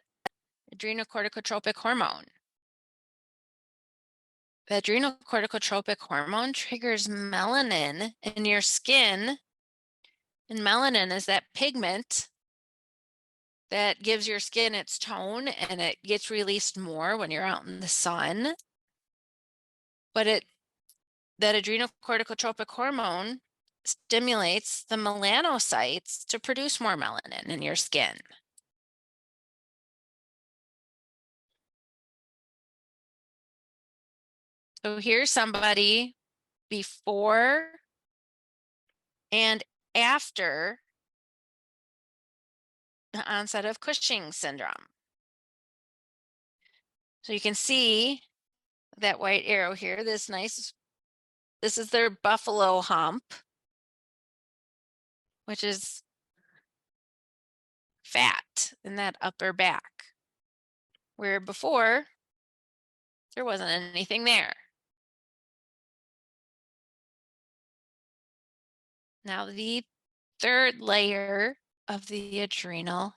adrenocorticotropic hormone. The adrenocorticotropic hormone triggers melanin in your skin, and melanin is that pigment that gives your skin its tone, and it gets released more when you're out in the sun. But that adrenocorticotropic hormone stimulates the melanocytes to produce more melanin in your skin. So here's somebody before and after the onset of Cushing's syndrome. So you can see that white arrow here, this is their buffalo hump, which is fat in that upper back, where before there wasn't anything there. Now the third layer of the adrenal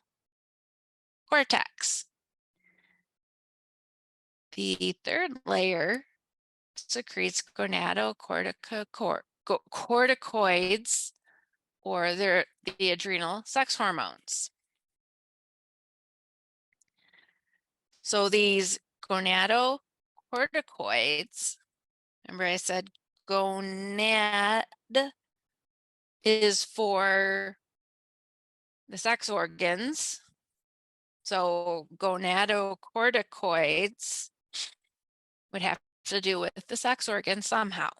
cortex. The third layer secretes gonatocorticoids, or the adrenal sex hormones. So these gonatocorticoids, remember I said gonad is for the sex organs. So gonadocorticoids would have to do with the sex organ somehow.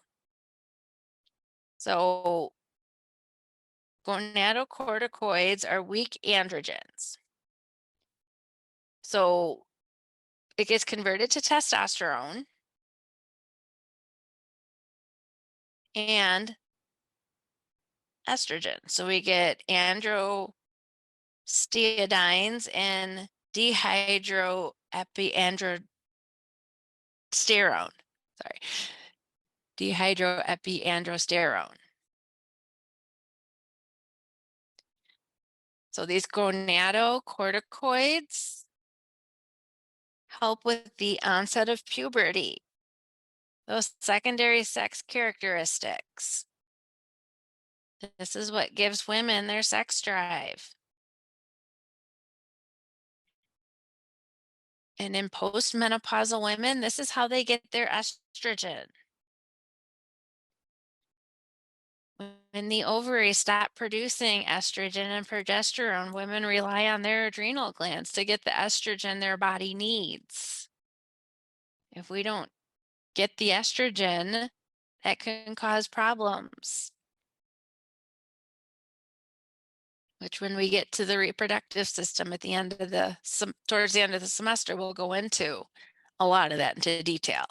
So gonadocorticoids are weak androgens. So it gets converted to testosterone and estrogen. So we get androstenedione and dehydroepiandrosterone. Sorry, dehydroepiandrosterone. So these gonadocorticoids help with the onset of puberty, those secondary sex characteristics. This is what gives women their sex drive. And in postmenopausal women, this is how they get their estrogen. When the ovaries stop producing estrogen and progesterone, women rely on their adrenal glands to get the estrogen their body needs. If we don't get the estrogen, that can cause problems. Which when we get to the reproductive system at the end of towards the end of the semester, we'll go into a lot of that into detail.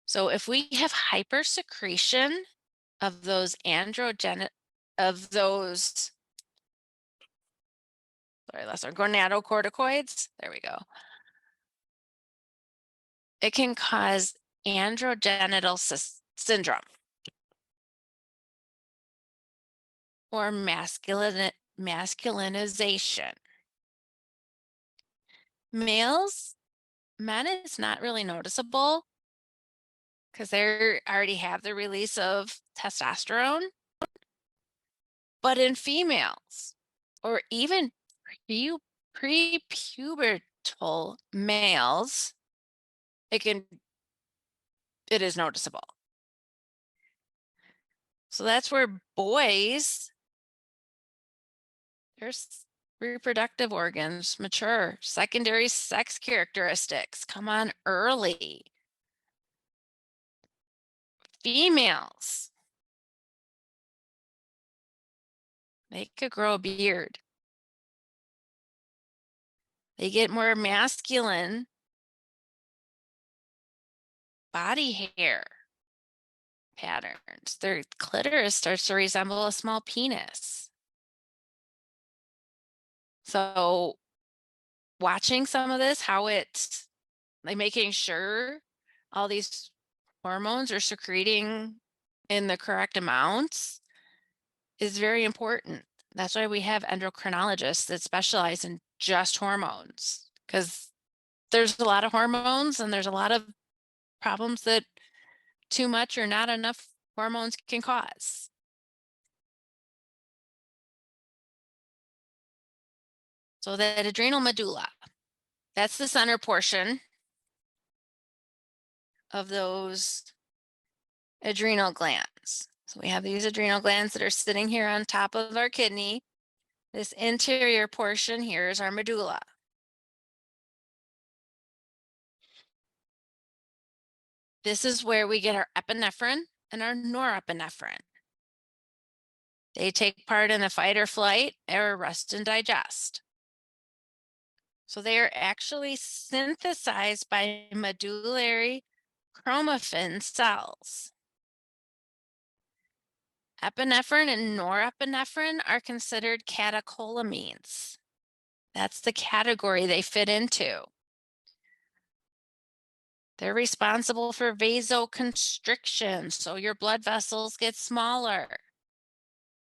So if we have hypersecretion of those gonadocorticoids, there we go. It can cause androgenital syndrome or masculinization. Men is not really noticeable because they already have the release of testosterone. But in females or even prepubertal males, it is noticeable. So that's where boys, their reproductive organs mature, secondary sex characteristics come on early. Females, they could grow a beard. They get more masculine body hair patterns. Their clitoris starts to resemble a small penis. So watching some of this, how it's like making sure all these hormones are secreting in the correct amounts is very important. That's why we have endocrinologists that specialize in just hormones, because there's a lot of hormones and there's a lot of problems that too much or not enough hormones can cause. So that adrenal medulla, that's the center portion of those adrenal glands. So we have these adrenal glands that are sitting here on top of our kidney. This interior portion here is our medulla. This is where we get our epinephrine and our norepinephrine. They take part in the fight or flight or rest and digest. So they are actually synthesized by medullary chromaffin cells. Epinephrine and norepinephrine are considered catecholamines. That's the category they fit into. They're responsible for vasoconstriction, so your blood vessels get smaller.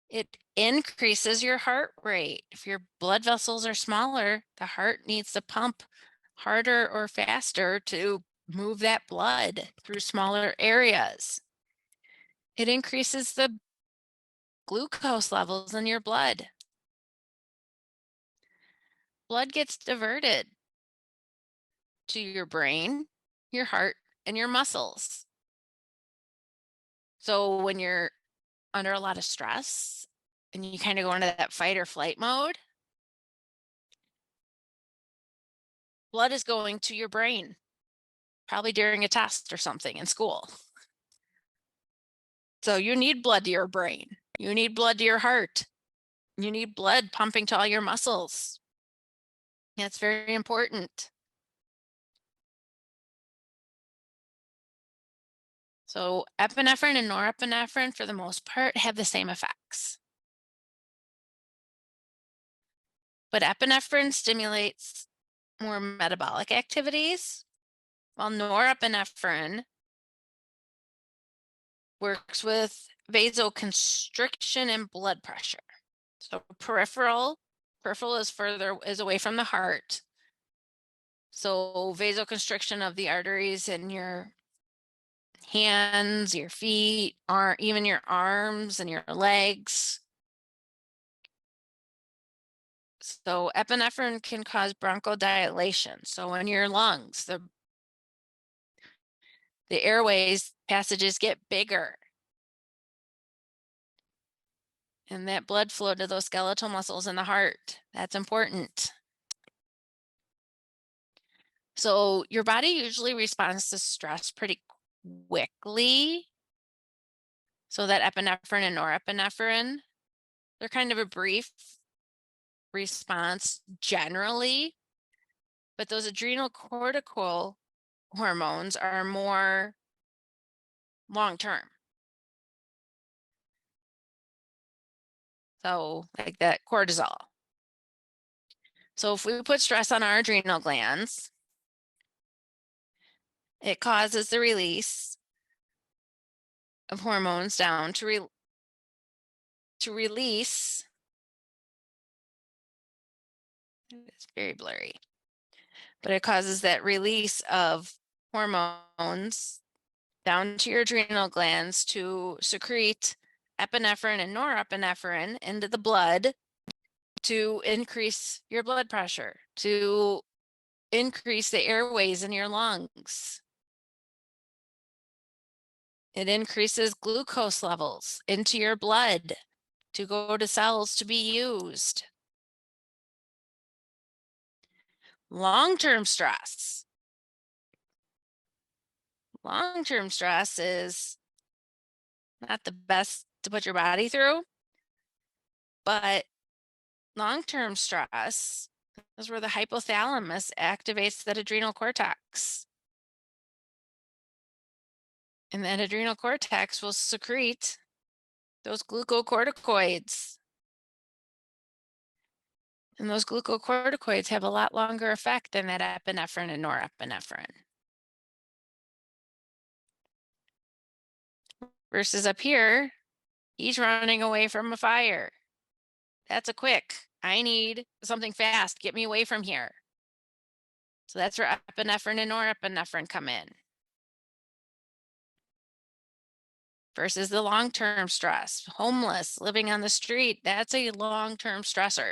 It increases your heart rate. If your blood vessels are smaller, the heart needs to pump harder or faster to move that blood through smaller areas. It increases the glucose levels in your blood. Blood gets diverted to your brain, your heart, and your muscles. So when you're under a lot of stress and you kind of go into that fight or flight mode, blood is going to your brain, probably during a test or something in school. So you need blood to your brain. You need blood to your heart. You need blood pumping to all your muscles. That's very important. So epinephrine and norepinephrine, for the most part, have the same effects. But epinephrine stimulates more metabolic activities, while norepinephrine works with vasoconstriction and blood pressure. So peripheral is away from the heart. So vasoconstriction of the arteries in your hands, your feet, even your arms and your legs. So epinephrine can cause bronchodilation. So in your lungs, the airways passages get bigger. And that blood flow to those skeletal muscles in the heart, that's important. So your body usually responds to stress pretty quickly. So that epinephrine and norepinephrine, they're kind of a brief response generally, but those adrenal cortical hormones are more long-term. So like that cortisol. So if we put stress on our adrenal glands, it causes the release of hormones down to release. It's very blurry, but it causes that release of hormones down to your adrenal glands to secrete epinephrine and norepinephrine into the blood to increase your blood pressure, to increase the airways in your lungs. It increases glucose levels into your blood to go to cells to be used. Long-term stress. Long-term stress is not the best to put your body through, but long-term stress is where the hypothalamus activates that adrenal cortex. And that adrenal cortex will secrete those glucocorticoids. And those glucocorticoids have a lot longer effect than that epinephrine and norepinephrine. Versus up here, he's running away from a fire. That's a quick. I need something fast. Get me away from here. So that's where epinephrine and norepinephrine come in. Versus the long-term stress, homeless, living on the street, that's a long-term stressor.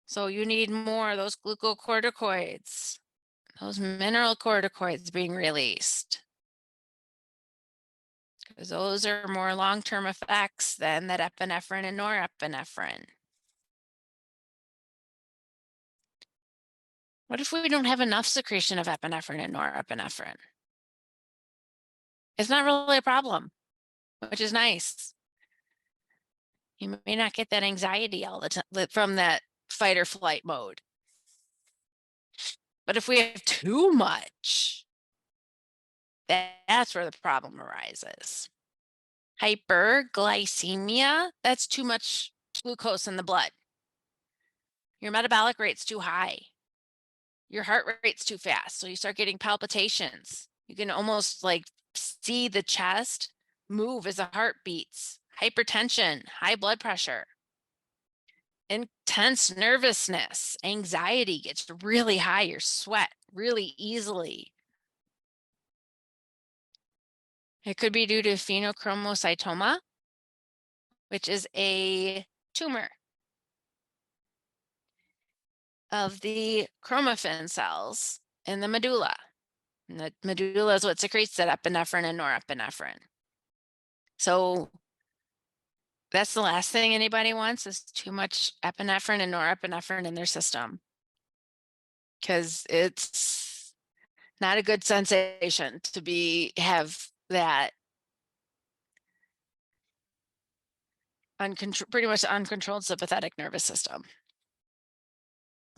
So you need more of those glucocorticoids, those mineral corticoids being released. Because those are more long-term effects than that epinephrine and norepinephrine. What if we don't have enough secretion of epinephrine and norepinephrine? It's not really a problem, which is nice. You may not get that anxiety all the time from that fight or flight mode. But if we have too much, that's where the problem arises. Hyperglycemia, that's too much glucose in the blood. Your metabolic rate's too high. Your heart rate's too fast. So you start getting palpitations. You can almost like see the chest move as the heart beats. Hypertension, high blood pressure, intense nervousness, anxiety gets really high. You sweat really easily. It could be due to phenochromocystoma, which is a tumor of the chromaffin cells in the medulla. And the medulla is what secretes that epinephrine and norepinephrine. So That's the last thing anybody wants is too much epinephrine and norepinephrine in their system, because it's not a good sensation to have that pretty much uncontrolled sympathetic nervous system.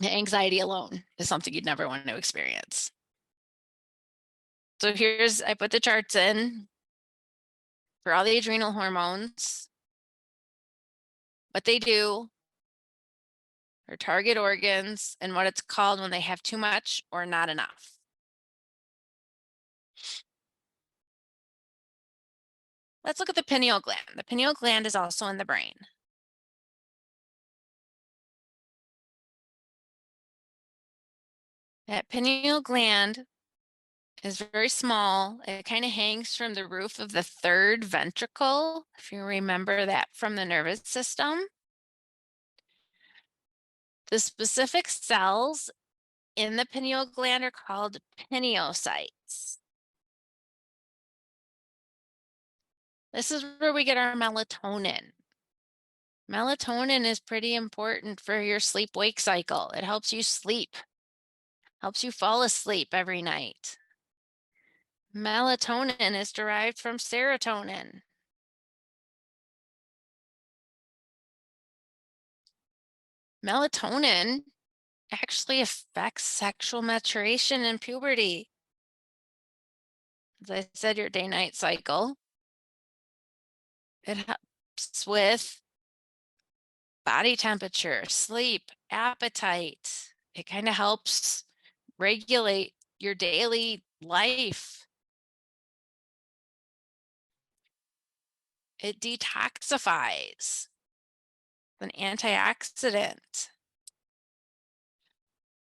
The anxiety alone is something you'd never want to experience. So I put the charts in for all the adrenal hormones, what they do, their target organs, and what it's called when they have too much or not enough. Let's look at the pineal gland. The pineal gland is also in the brain. That pineal gland is very small. It kind of hangs from the roof of the third ventricle, if you remember that from the nervous system. The specific cells in the pineal gland are called pineocytes. This is where we get our melatonin. Melatonin is pretty important for your sleep-wake cycle. It helps you sleep, helps you fall asleep every night. Melatonin is derived from serotonin. Melatonin actually affects sexual maturation and puberty. As I said, your day-night cycle. It helps with body temperature, sleep, appetite. It kind of helps regulate your daily life. It detoxifies. An antioxidant.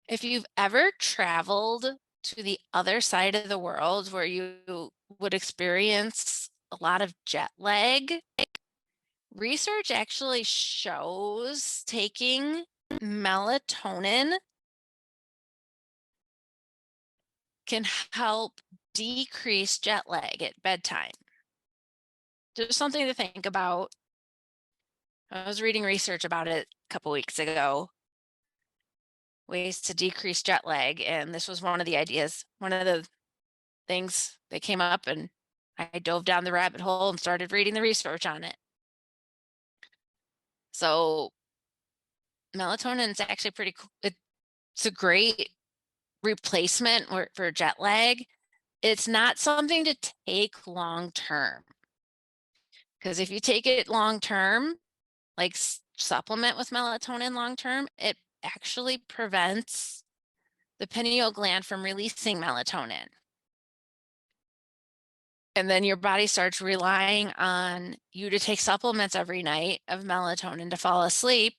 If you've ever traveled to the other side of the world where you would experience a lot of jet lag, research actually shows taking melatonin can help decrease jet lag at bedtime. Just something to think about. I was reading research about it a couple weeks ago, ways to decrease jet lag, and this was one of the ideas, one of the things that came up, and I dove down the rabbit hole and started reading the research on it. So melatonin is actually pretty cool. It's a great replacement for jet lag. It's not something to take long term, because if you take it long term, like supplement with melatonin long term, it actually prevents the pineal gland from releasing melatonin. And then your body starts relying on you to take supplements every night of melatonin to fall asleep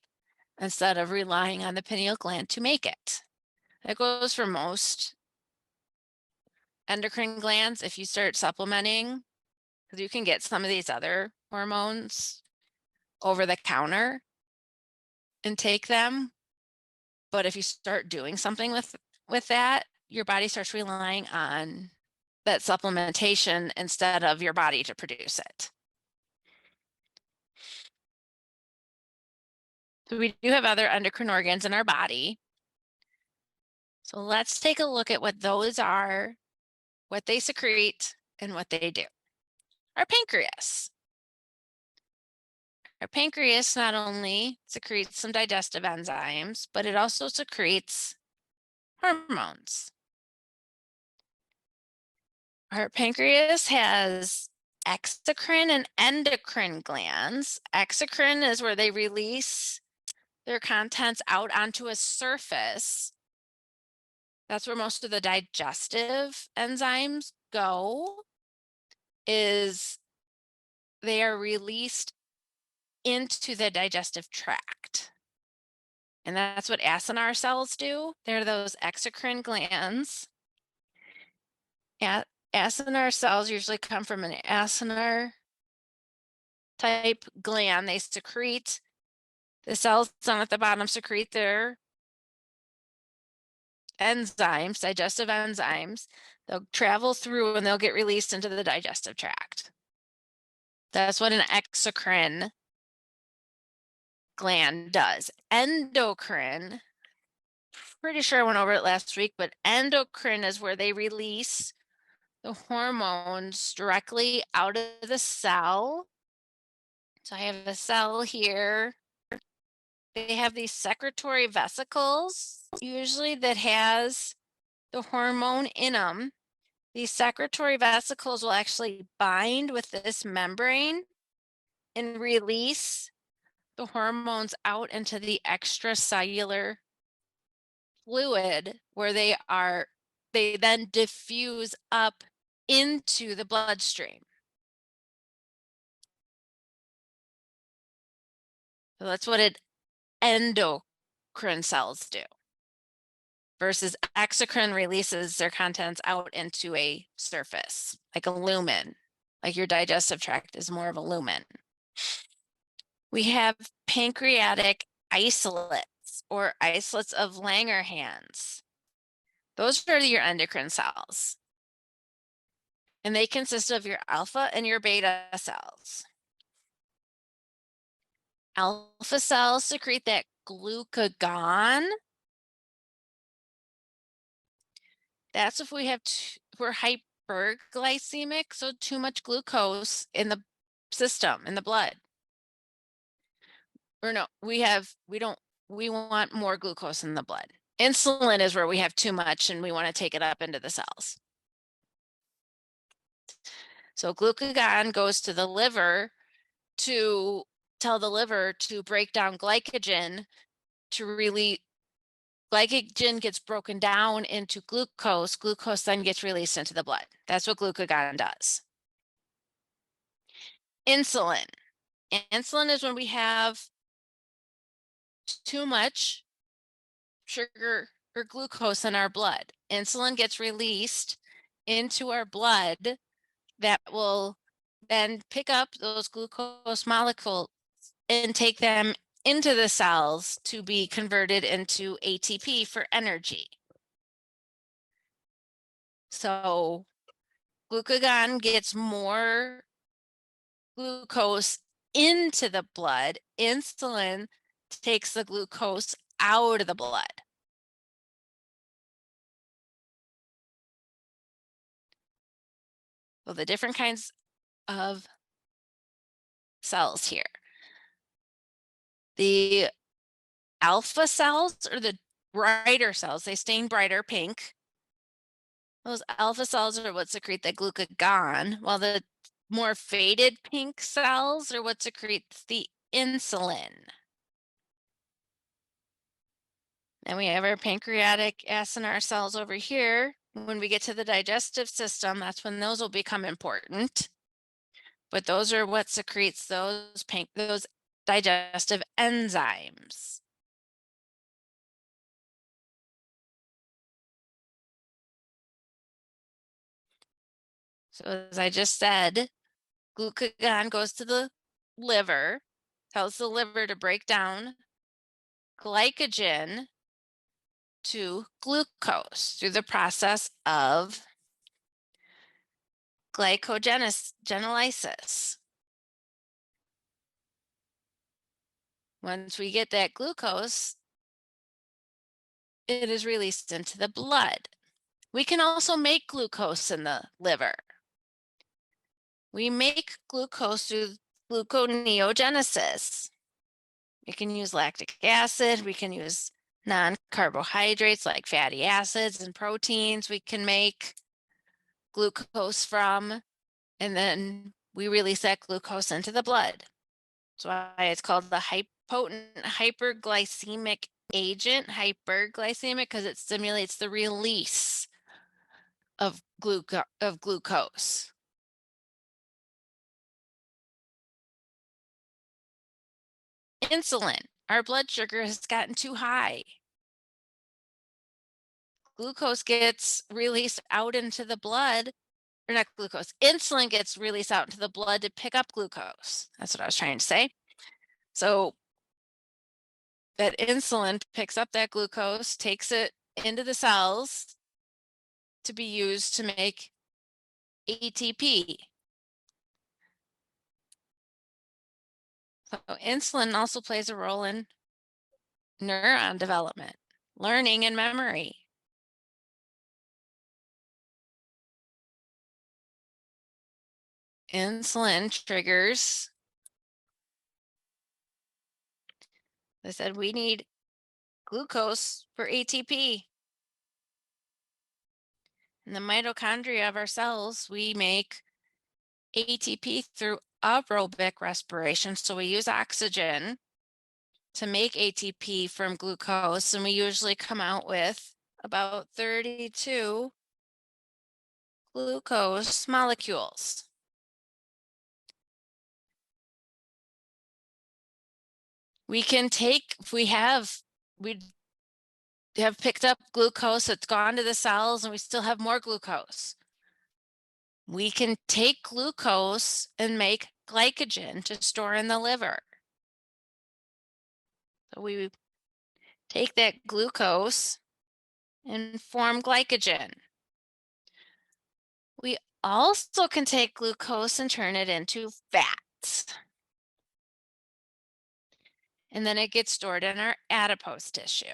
instead of relying on the pineal gland to make it. That goes for most endocrine glands. If you start supplementing, because you can get some of these other hormones over the counter and take them. But if you start doing something with that, your body starts relying on that supplementation instead of your body to produce it. So we do have other endocrine organs in our body. So let's take a look at what those are, what they secrete, and what they do. Our pancreas. Our pancreas not only secretes some digestive enzymes, but it also secretes hormones. Our pancreas has exocrine and endocrine glands. Exocrine is where they release their contents out onto a surface. That's where most of the digestive enzymes go, is they are released into the digestive tract. And that's what acinar cells do. They're those exocrine glands. Acinar cells usually come from an acinar type gland. They secrete, the cells down at the bottom secrete their enzymes, digestive enzymes. They'll travel through and they'll get released into the digestive tract. That's what an exocrine gland does. Endocrine, pretty sure I went over it last week, but endocrine is where they release the hormones directly out of the cell. So I have a cell here. They have these secretory vesicles, usually, that has the hormone in them. These secretory vesicles will actually bind with this membrane and release the hormones out into the extracellular fluid, where they then diffuse up into the bloodstream. So that's what endocrine cells do. Versus exocrine releases their contents out into a surface, like a lumen. Like your digestive tract is more of a lumen. We have pancreatic isolates, or isolates of Langerhans. Those are your endocrine cells. And they consist of your alpha and your beta cells. Alpha cells secrete that glucagon. That's if we're hyperglycemic, so too much glucose in the system, in the blood. Or no, we want more glucose in the blood. Insulin is where we have too much and we want to take it up into the cells. So glucagon goes to the liver to tell the liver to break down glycogen to really, glycogen gets broken down into glucose. Glucose then gets released into the blood. That's what glucagon does. Insulin. Insulin is when we have too much sugar or glucose in our blood. Insulin gets released into our blood that will then pick up those glucose molecules and take them into the cells to be converted into ATP for energy. So glucagon gets more glucose into the blood. Insulin takes the glucose out of the blood. So the different kinds of cells here. The alpha cells, or the brighter cells, they stain brighter pink. Those alpha cells are what secrete the glucagon, while the more faded pink cells are what secretes the insulin. And we have our pancreatic acinar cells over here. When we get to the digestive system, that's when those will become important. But those are what secretes those digestive enzymes. So as I just said, glucagon goes to the liver, tells the liver to break down glycogen to glucose through the process of glycogenolysis. Once we get that glucose, it is released into the blood. We can also make glucose in the liver. We make glucose through gluconeogenesis. We can use lactic acid. We can use non-carbohydrates like fatty acids and proteins. We can make glucose from, and then we release that glucose into the blood. That's why it's called the potent hyperglycemic agent, hyperglycemic, because it stimulates the release of glucose. Insulin. Our blood sugar has gotten too high. Glucose gets released out into the blood, or not glucose, insulin gets released out into the blood to pick up glucose. That's what I was trying to say. So that insulin picks up that glucose, takes it into the cells to be used to make ATP. So insulin also plays a role in neuron development, learning, and memory. Insulin triggers. They said we need glucose for ATP. In the mitochondria of our cells, we make ATP through aerobic respiration. So we use oxygen to make ATP from glucose, and we usually come out with about 32 glucose molecules. We can take, if we have picked up glucose, it's gone to the cells, and we still have more glucose. We can take glucose and make glycogen to store in the liver. So we take that glucose and form glycogen. We also can take glucose and turn it into fats. And then it gets stored in our adipose tissue.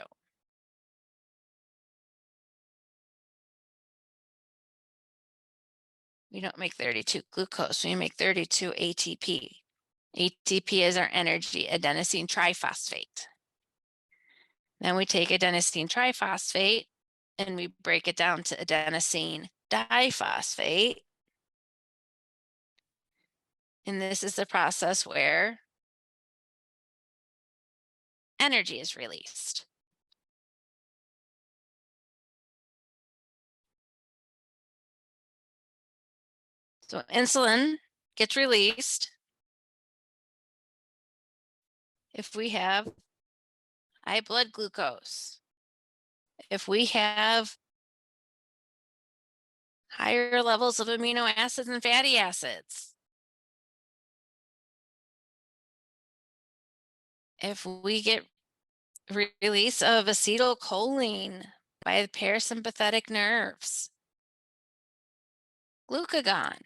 We don't make 32 glucose, we make 32 ATP. ATP is our energy adenosine triphosphate. Then we take adenosine triphosphate and we break it down to adenosine diphosphate. And this is the process where energy is released. So insulin gets released if we have high blood glucose, if we have higher levels of amino acids and fatty acids, if we get release of acetylcholine by the parasympathetic nerves, glucagon,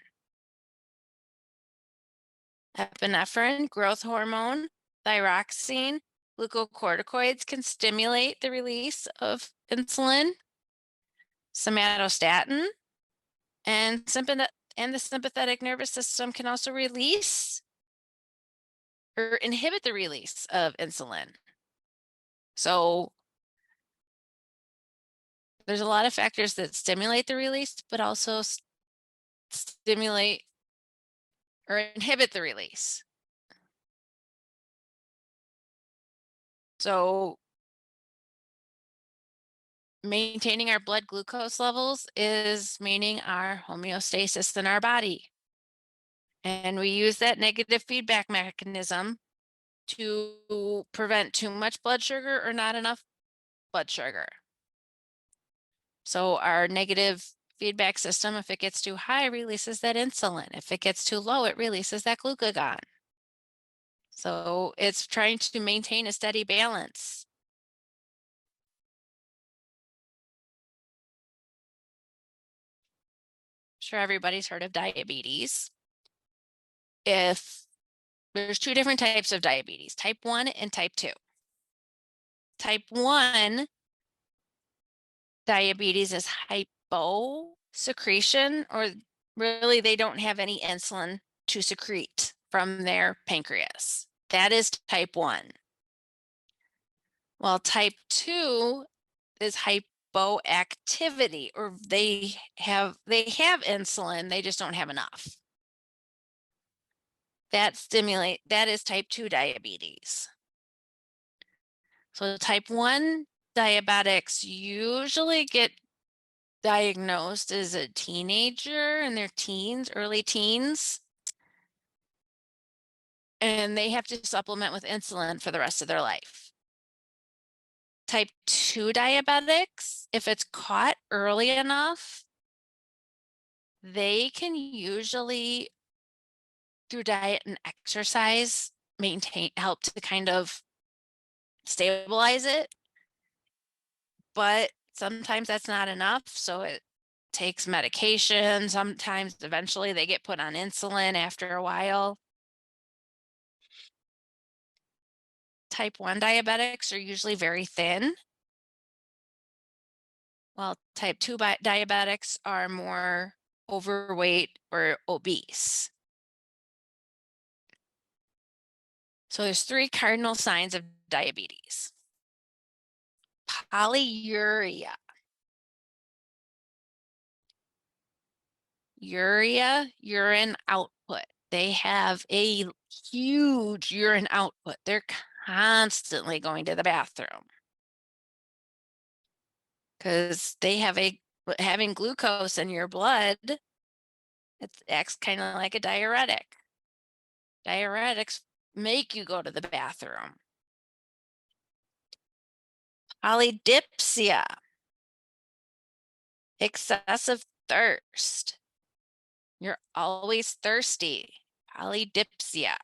epinephrine, growth hormone, thyroxine, glucocorticoids can stimulate the release of insulin, somatostatin, and the sympathetic nervous system can also release or inhibit the release of insulin. So there's a lot of factors that stimulate the release, but also stimulate or inhibit the release. So maintaining our blood glucose levels is maintaining our homeostasis in our body. And we use that negative feedback mechanism to prevent too much blood sugar or not enough blood sugar. So our negative feedback system, if it gets too high, releases that insulin. If it gets too low, it releases that glucagon. So it's trying to maintain a steady balance. Sure, everybody's heard of diabetes. If there's two different types of diabetes, type 1 and type 2. Type 1 diabetes is hyposecretion, or really they don't have any insulin to secrete from their pancreas. That is type 1. While type 2 is hypoactivity, or they have insulin, they just don't have enough. That is type 2 diabetes. So type 1 diabetics usually get diagnosed as a teenager in their teens, early teens, and they have to supplement with insulin for the rest of their life. Type 2 diabetics, if it's caught early enough, they can usually, through diet and exercise, help to kind of stabilize it. But sometimes that's not enough, so it takes medication. Sometimes eventually they get put on insulin after a while. type 1 diabetics are usually very thin, while type 2 diabetics are more overweight or obese. So there's 3 cardinal signs of diabetes. Polyuria. Urea, urine output. They have a huge urine output. They're constantly going to the bathroom because they have having glucose in your blood. It acts kind of like a diuretic. Diuretics make you go to the bathroom. Polydipsia, excessive thirst. You're always thirsty. Polydipsia.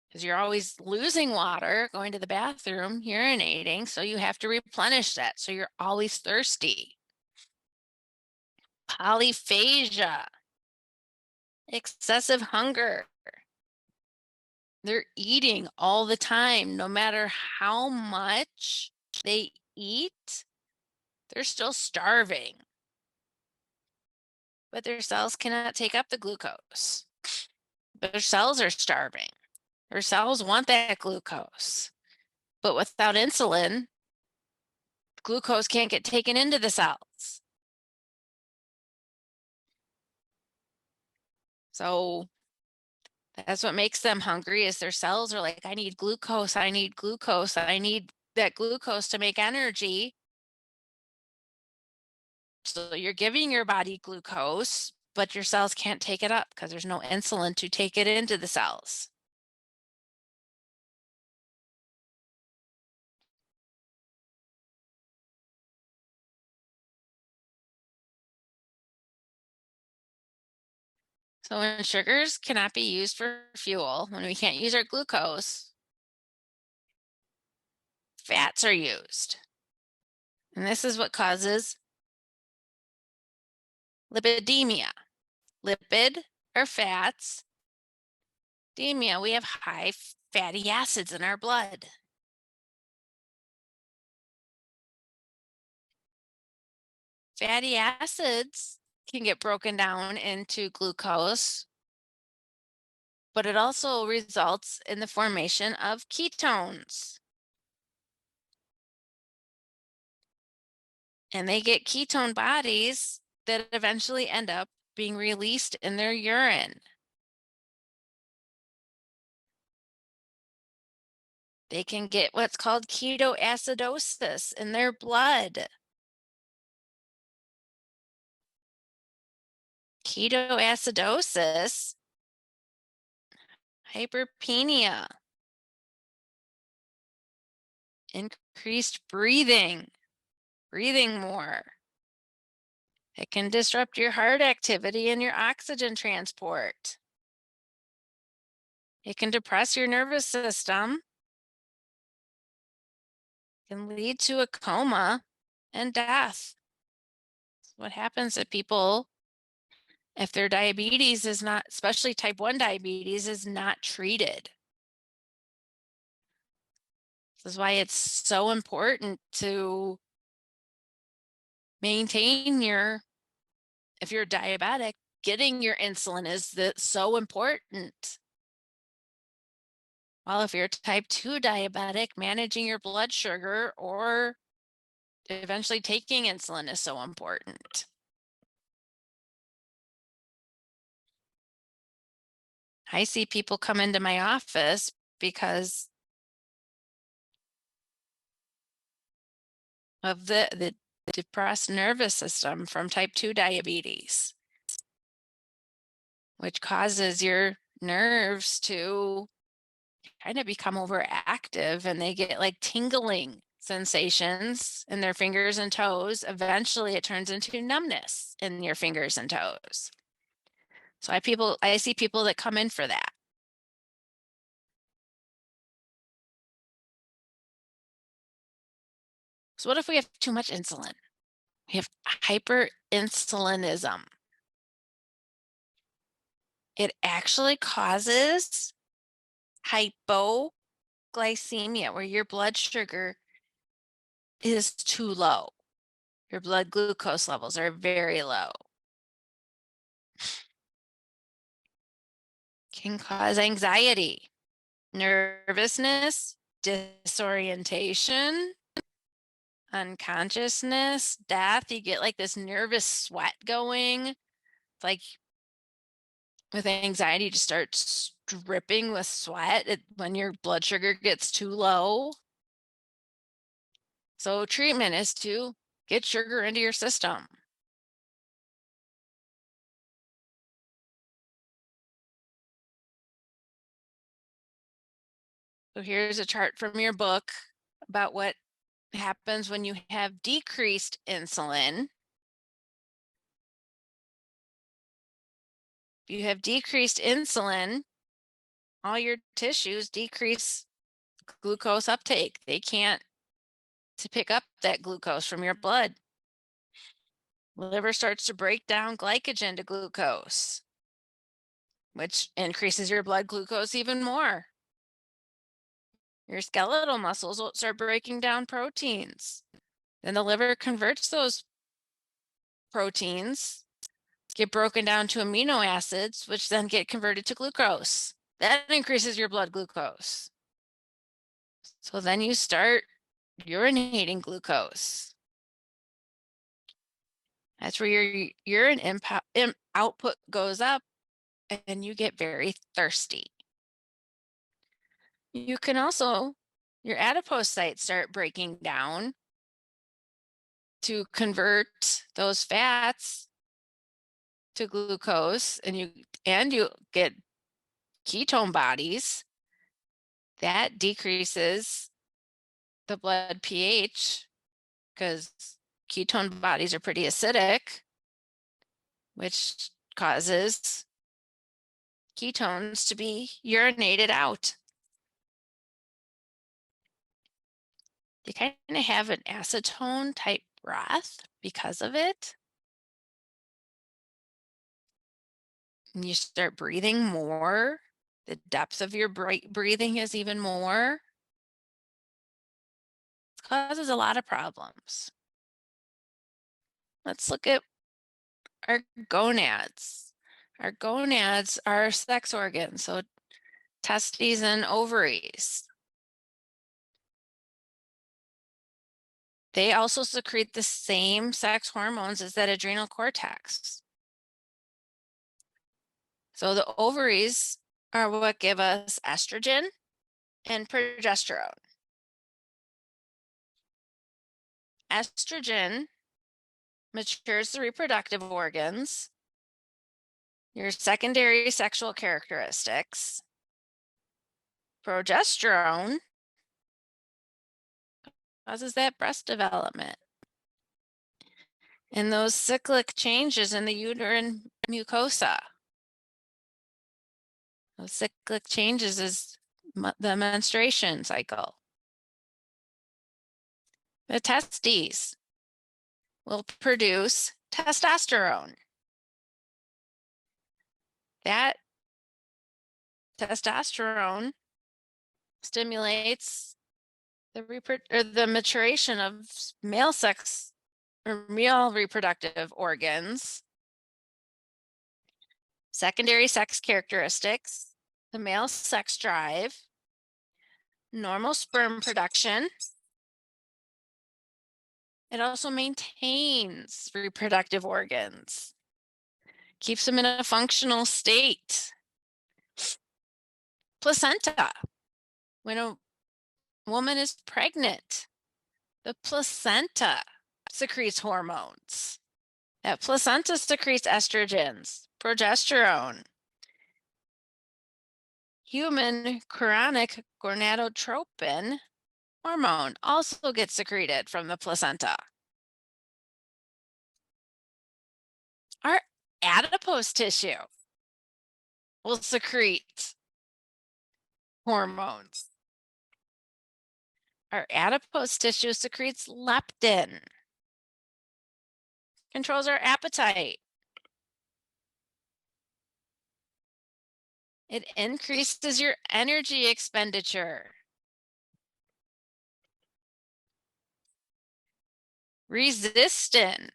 Because you're always losing water, going to the bathroom, urinating, so you have to replenish that. So you're always thirsty. Polyphagia, excessive hunger. They're eating all the time, no matter how much they eat, they're still starving. But their cells cannot take up the glucose. Their cells are starving. Their cells want that glucose. But without insulin, glucose can't get taken into the cells. So that's what makes them hungry, is their cells are like, I need glucose, I need glucose, I need that glucose to make energy. So you're giving your body glucose, but your cells can't take it up because there's no insulin to take it into the cells. So when sugars cannot be used for fuel, when we can't use our glucose, fats are used. And this is what causes lipidemia. Lipid or fats. Demia, we have high fatty acids in our blood. Fatty acids can get broken down into glucose, but it also results in the formation of ketones. And they get ketone bodies that eventually end up being released in their urine. They can get what's called ketoacidosis in their blood. Ketoacidosis, hyperpenia, increased breathing more. It can disrupt your heart activity and your oxygen transport. It can depress your nervous system. It can lead to a coma and death. What happens to people if their diabetes is not, especially type 1 diabetes, is not treated? This is why it's so important to maintain if you're diabetic, getting your insulin is so important. Well, if you're type 2 diabetic, managing your blood sugar or eventually taking insulin is so important. I see people come into my office because of the depressed nervous system from type 2 diabetes, which causes your nerves to kind of become overactive, and they get like tingling sensations in their fingers and toes. Eventually it turns into numbness in your fingers and toes. So I see people that come in for that. So what if we have too much insulin? We have hyperinsulinism. It actually causes hypoglycemia, where your blood sugar is too low. Your blood glucose levels are very low. Can cause anxiety, nervousness, disorientation, unconsciousness, death. You get like this nervous sweat going. It's like with anxiety, you just start dripping with sweat when your blood sugar gets too low. So treatment is to get sugar into your system. So here's a chart from your book about what happens when you have decreased insulin. If you have decreased insulin, all your tissues decrease glucose uptake. They can't to pick up that glucose from your blood. Liver starts to break down glycogen to glucose, which increases your blood glucose even more. Your skeletal muscles will start breaking down proteins. Then the liver converts those proteins, get broken down to amino acids, which then get converted to glucose. That increases your blood glucose. So then you start urinating glucose. That's where your urine output goes up and you get very thirsty. You can also, your adipocytes start breaking down to convert those fats to glucose, and you get ketone bodies. That decreases the blood pH because ketone bodies are pretty acidic, which causes ketones to be urinated out. They kind of have an acetone type breath because of it. And you start breathing more. The depth of your breathing is even more. It causes a lot of problems. Let's look at our gonads. Our gonads are sex organs, so testes and ovaries. They also secrete the same sex hormones as that adrenal cortex. So the ovaries are what give us estrogen and progesterone. Estrogen matures the reproductive organs, your secondary sexual characteristics. Progesterone causes that breast development. And those cyclic changes in the uterine mucosa. Those cyclic changes is the menstruation cycle. The testes will produce testosterone. That testosterone stimulates the maturation of male sex or male reproductive organs. Secondary sex characteristics, the male sex drive, normal sperm production. It also maintains reproductive organs, keeps them in a functional state. Placenta. When a woman is pregnant, the placenta secretes hormones. That placenta secretes estrogens, progesterone. Human chorionic gonadotropin hormone also gets secreted from the placenta. Our adipose tissue will secrete hormones. Our adipose tissue secretes leptin, controls our appetite. It increases your energy expenditure. Resistin.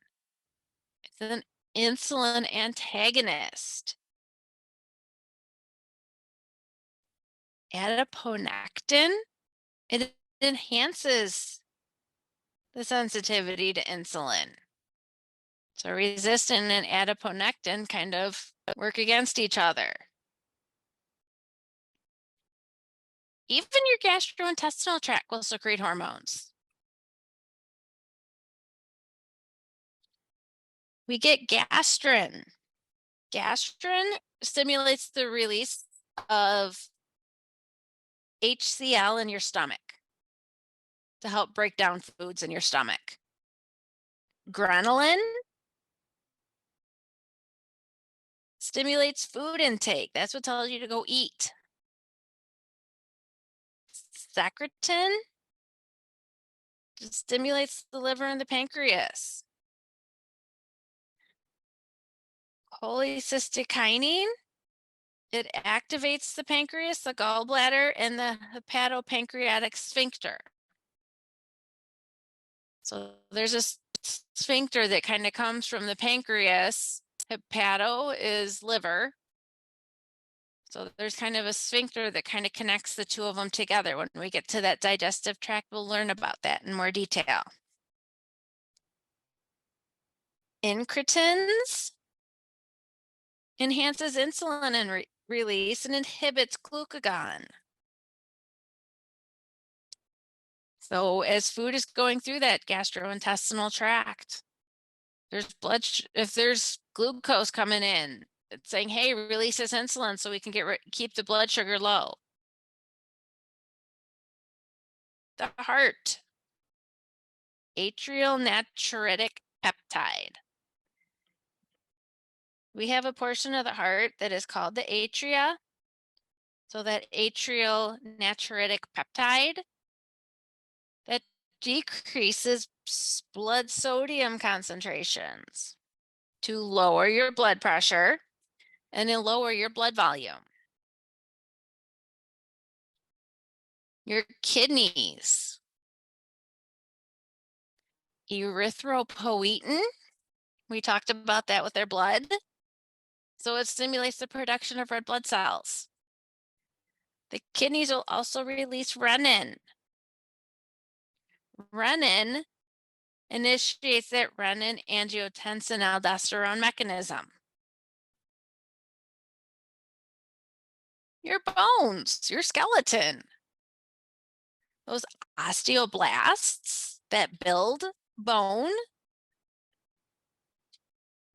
It's an insulin antagonist. Adiponectin. It enhances the sensitivity to insulin. So resistin and adiponectin kind of work against each other. Even your gastrointestinal tract will secrete hormones. We get gastrin. Gastrin stimulates the release of HCl in your stomach to help break down foods in your stomach. Ghrelin stimulates food intake. That's what tells you to go eat. Secretin stimulates the liver and the pancreas. Cholecystokinin, it activates the pancreas, the gallbladder, and the hepatopancreatic sphincter. So there's a sphincter that kind of comes from the pancreas. Hepato is liver. So there's kind of a sphincter that kind of connects the two of them together. When we get to that digestive tract, we'll learn about that in more detail. Incretins enhances insulin and release and inhibits glucagon. So as food is going through that gastrointestinal tract, there's if there's glucose coming in, it's saying, hey, release this insulin so we can keep the blood sugar low. The heart, atrial natriuretic peptide. We have a portion of the heart that is called the atria. So that atrial natriuretic peptide that decreases blood sodium concentrations to lower your blood pressure and then lower your blood volume. Your kidneys, erythropoietin, we talked about that with their blood. So it stimulates the production of red blood cells. The kidneys will also release renin. Renin initiates that renin angiotensin aldosterone mechanism. Your bones, your skeleton, those osteoblasts that build bone,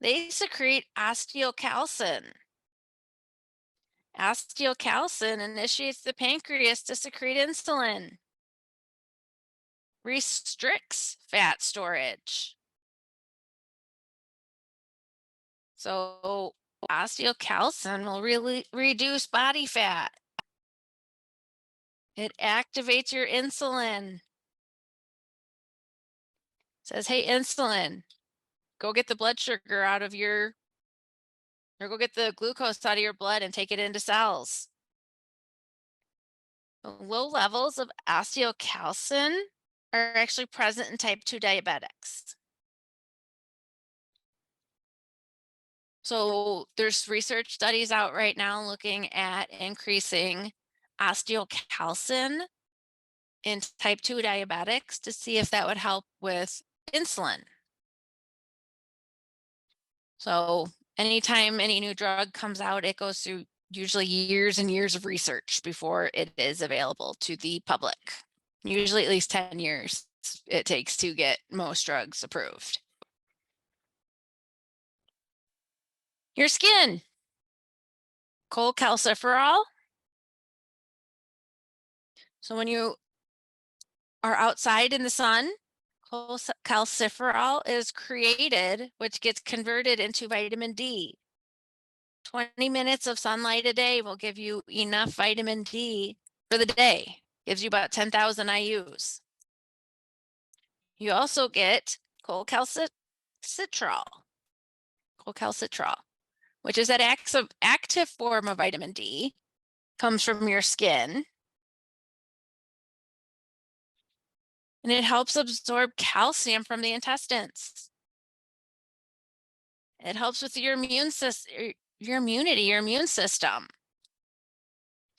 they secrete osteocalcin. Osteocalcin initiates the pancreas to secrete insulin, restricts fat storage. So osteocalcin will really reduce body fat. It activates your insulin. Says, hey, insulin, go get the blood sugar out of your, or go get the glucose out of your blood and take it into cells. Low levels of osteocalcin are actually present in type 2 diabetics. So there's research studies out right now looking at increasing osteocalcin in type 2 diabetics to see if that would help with insulin. So anytime any new drug comes out, it goes through usually years and years of research before it is available to the public. Usually at least 10 years it takes to get most drugs approved. Your skin, cholecalciferol. So when you are outside in the sun, cholecalciferol is created, which gets converted into vitamin D. 20 minutes of sunlight a day will give you enough vitamin D for the day. Gives you about 10,000 IUs. You also get cholecalciferol, which is that active form of vitamin D. comes from your skin. And it helps absorb calcium from the intestines. It helps with your immune system, your immunity, your immune system.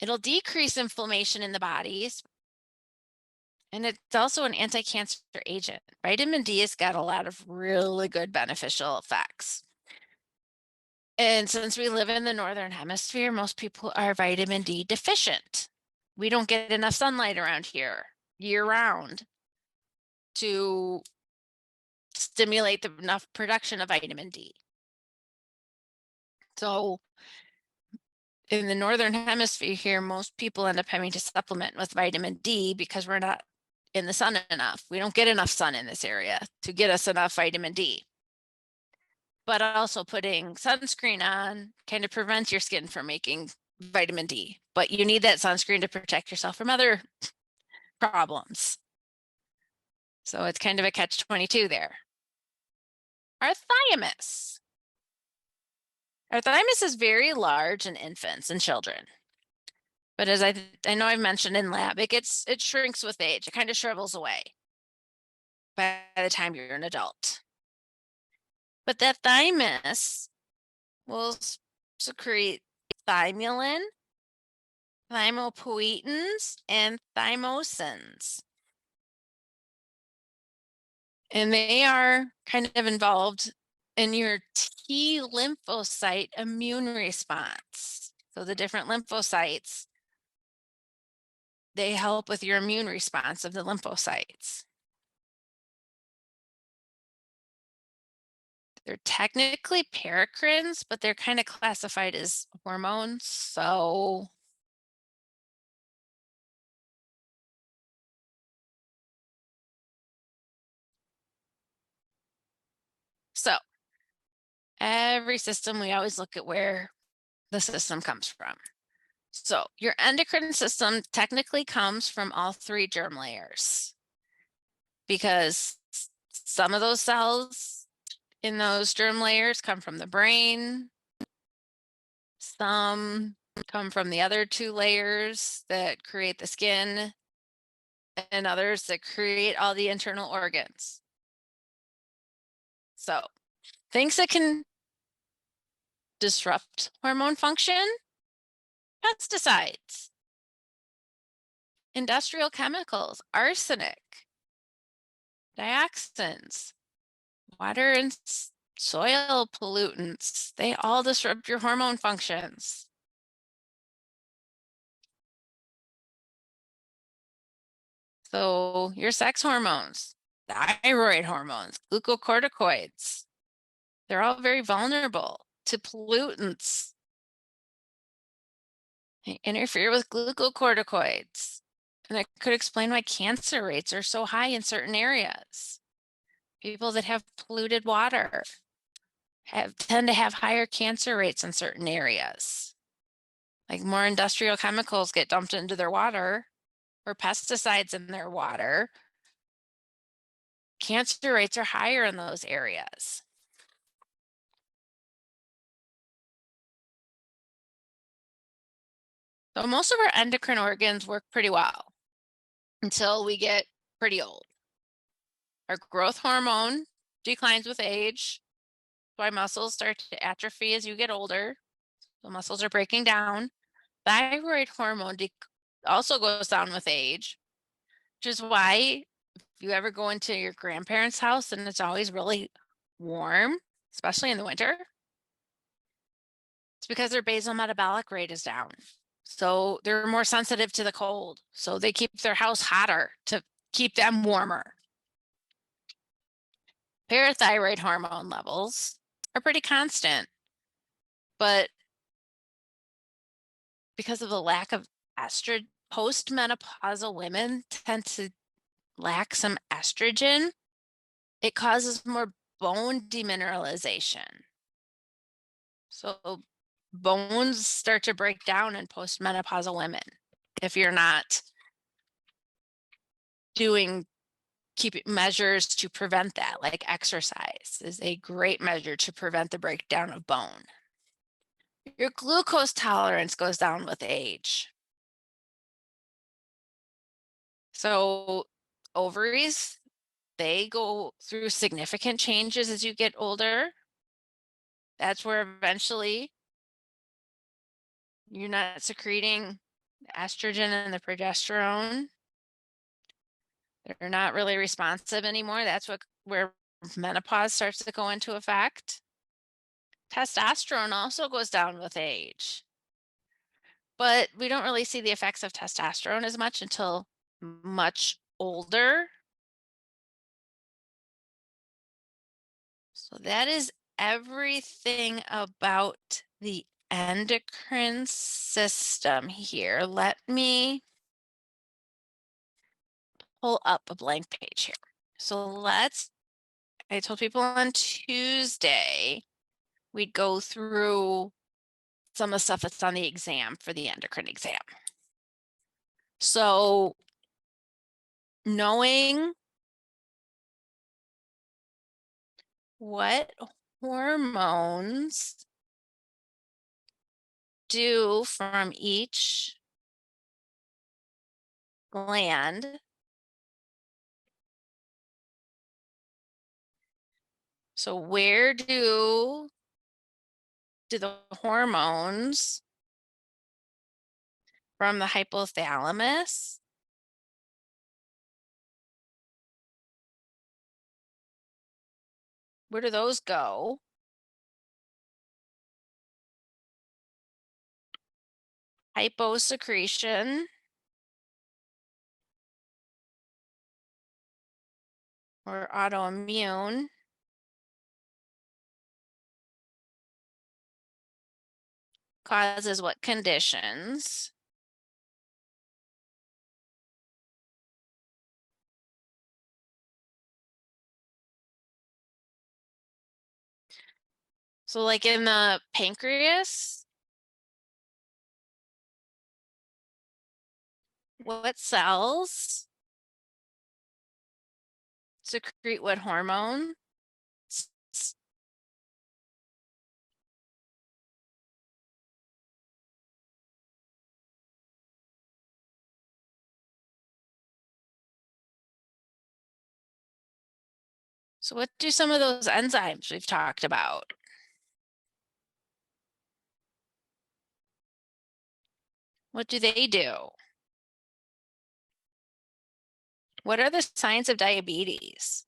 It'll decrease inflammation in the bodies. And it's also an anti-cancer agent. Vitamin D has got a lot of really good beneficial effects. And since we live in the Northern Hemisphere, most people are vitamin D deficient. We don't get enough sunlight around here year-round to stimulate enough production of vitamin D. So in the Northern Hemisphere here, most people end up having to supplement with vitamin D because we're not in the sun enough. We don't get enough sun in this area to get us enough vitamin D. But also putting sunscreen on kind of prevents your skin from making vitamin D. But you need that sunscreen to protect yourself from other problems. So it's kind of a catch-22 there. Our thymus. Our thymus is very large in infants and children. But as I know I've mentioned in lab, it shrinks with age. It kind of shrivels away by the time you're an adult. But that thymus will secrete thymulin, thymopoietins, and thymosins. And they are kind of involved in your T lymphocyte immune response. So the different lymphocytes, they help with your immune response of the lymphocytes. They're technically paracrines, but they're kind of classified as hormones. So every system, we always look at where the system comes from. So your endocrine system technically comes from all three germ layers because some of those cells in those germ layers come from the brain. Some come from the other two layers that create the skin, and others that create all the internal organs. So things that can disrupt hormone function: pesticides, industrial chemicals, arsenic, dioxins, water and soil pollutants. They all disrupt your hormone functions. So your sex hormones, thyroid hormones, glucocorticoids, they're all very vulnerable to pollutants. They interfere with glucocorticoids. And that could explain why cancer rates are so high in certain areas. People that have polluted water tend to have higher cancer rates in certain areas. Like more industrial chemicals get dumped into their water or pesticides in their water. Cancer rates are higher in those areas. So most of our endocrine organs work pretty well until we get pretty old. Our growth hormone declines with age. That's why muscles start to atrophy as you get older. The muscles are breaking down. Thyroid hormone also goes down with age, which is why if you ever go into your grandparents' house and it's always really warm, especially in the winter, it's because their basal metabolic rate is down. So they're more sensitive to the cold. So they keep their house hotter to keep them warmer. Parathyroid hormone levels are pretty constant, but because of the lack of estrogen, postmenopausal women tend to lack some estrogen. It causes more bone demineralization. So bones start to break down in postmenopausal women if you're not doing measures to prevent that, like exercise is a great measure to prevent the breakdown of bone. Your glucose tolerance goes down with age. So ovaries, they go through significant changes as you get older. That's where eventually you're not secreting the estrogen and the progesterone. They're not really responsive anymore. That's where menopause starts to go into effect. Testosterone also goes down with age, but we don't really see the effects of testosterone as much until much older. So that is everything about the endocrine system here. Let me pull up a blank page here. So I told people on Tuesday we'd go through some of the stuff that's on the exam for the endocrine exam. So knowing what hormones do from each gland. So where do the hormones from the hypothalamus, where do those go? Hyposecretion or autoimmune causes what conditions? So like in the pancreas, what cells secrete what hormone? So what do some of those enzymes we've talked about? What do they do? What are the signs of diabetes?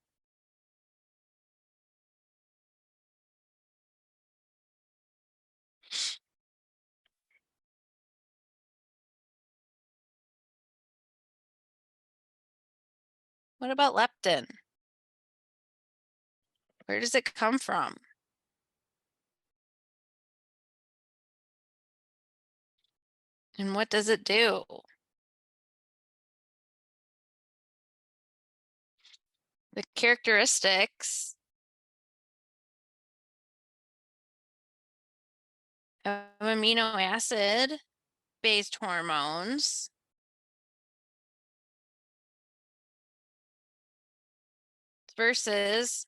What about leptin? Where does it come from? And what does it do? The characteristics of amino acid based hormones versus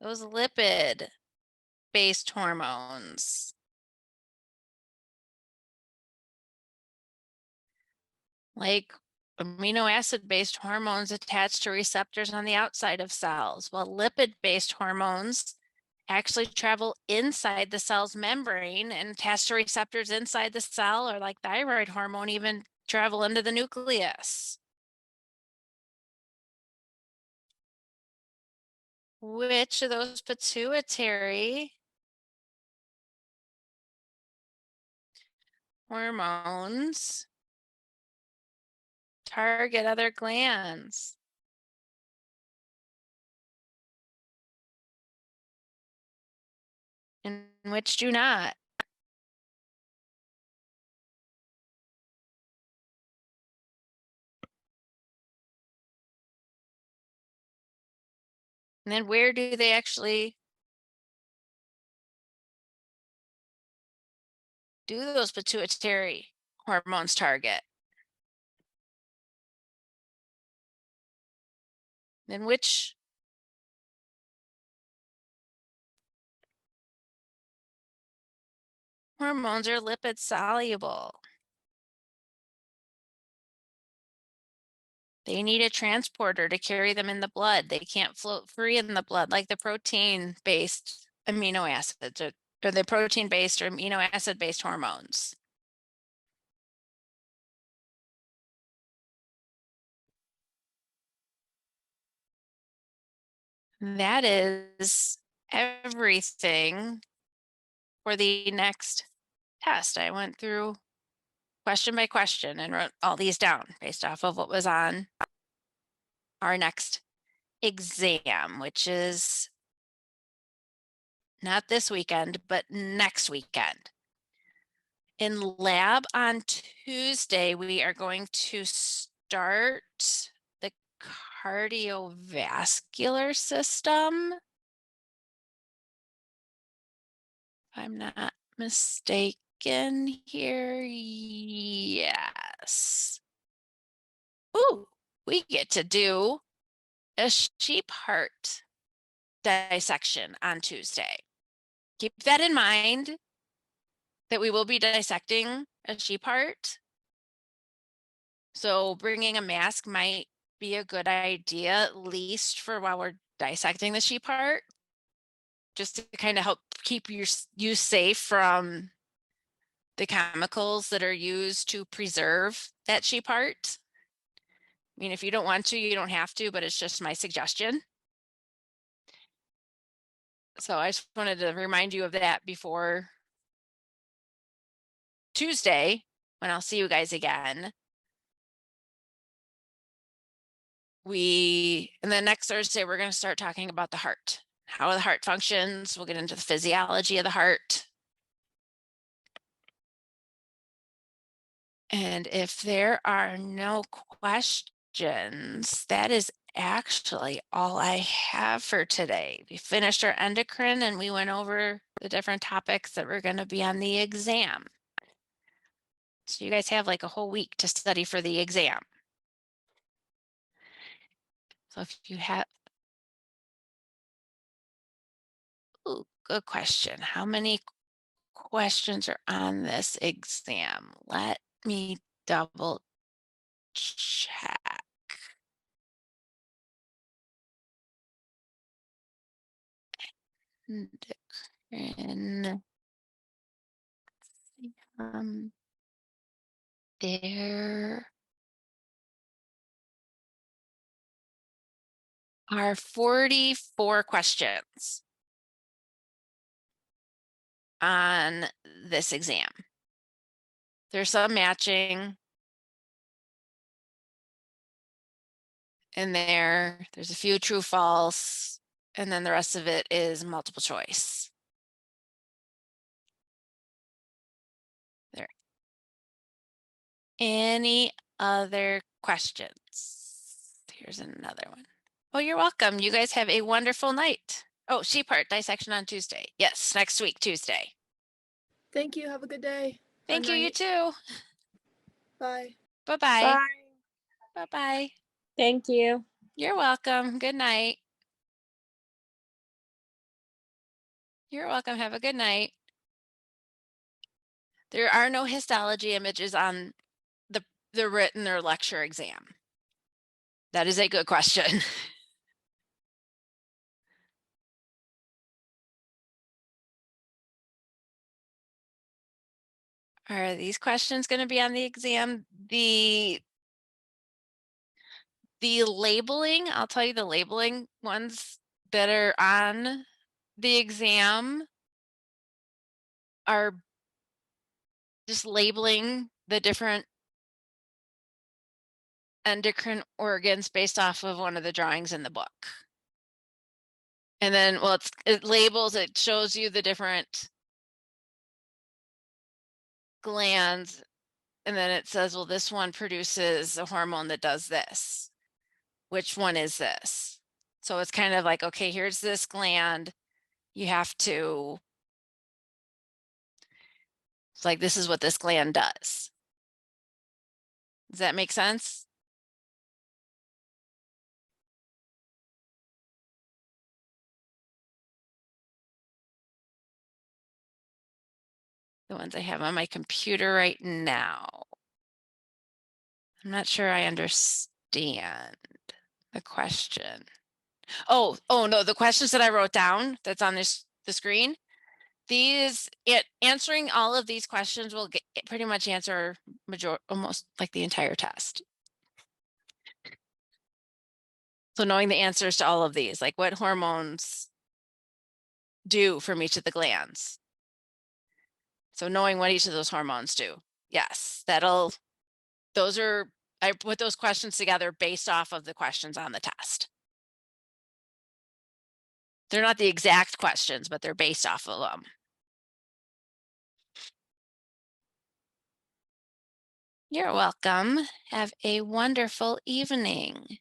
those lipid based hormones. Like amino acid based hormones attach to receptors on the outside of cells, while lipid based hormones actually travel inside the cell's membrane and attach to receptors inside the cell, or like thyroid hormone, even travel into the nucleus. Which of those pituitary hormones target other glands? And which do not? And then where do they actually do those pituitary hormones target? And which hormones are lipid soluble? They need a transporter to carry them in the blood. They can't float free in the blood like the protein-based amino acids or the protein-based or amino acid-based hormones. That is everything for the next test. I went through question by question and wrote all these down based off of what was on our next exam, which is not this weekend, but next weekend. In lab on Tuesday, we are going to start the cardiovascular system. If I'm not mistaken here, yes. Ooh, we get to do a sheep heart dissection on Tuesday. Keep that in mind, that we will be dissecting a sheep heart. So bringing a mask might be a good idea, at least for while we're dissecting the sheep heart, just to kind of help keep you safe from the chemicals that are used to preserve that sheep heart. I mean, if you don't want to, you don't have to, but it's just my suggestion. So I just wanted to remind you of that before Tuesday, when I'll see you guys again. And then next Thursday, we're going to start talking about the heart, how the heart functions. We'll get into the physiology of the heart. And if there are no questions, that is actually all I have for today. We finished our endocrine and we went over the different topics that were going to be on the exam. So you guys have like a whole week to study for the exam. So if you have, ooh, good question. How many questions are on this exam? Let me double check. Endocrine. There are 44 questions on this exam. There's some matching in there. There's a few true, false, and then the rest of it is multiple choice. There. Any other questions? Here's another one. Oh, you're welcome. You guys have a wonderful night. Oh, sheep heart dissection on Tuesday. Yes, next week, Tuesday. Thank you. Have a good day. Thank you, you too. Bye. Bye-bye. Bye-bye. Thank you. You're welcome. Good night. You're welcome. Have a good night. There are no histology images on the written or lecture exam. That is a good question. Are these questions going to be on the exam? The labeling, I'll tell you the labeling ones that are on the exam are just labeling the different endocrine organs based off of one of the drawings in the book. And then, well, it labels, it shows you the different glands, and then it says, well, this one produces a hormone that does this. Which one is this? So it's kind of like, okay, here's this gland. You have to, it's like, this is what this gland does. Does that make sense? The ones I have on my computer right now. I'm not sure I understand understand the question. Oh no, the questions that I wrote down that's on the screen. Answering all of these questions will pretty much answer almost like the entire test. So knowing the answers to all of these, like what hormones do from each of the glands. So knowing what each of those hormones do. Yes, I put those questions together based off of the questions on the test. They're not the exact questions, but they're based off of them. You're welcome. Have a wonderful evening.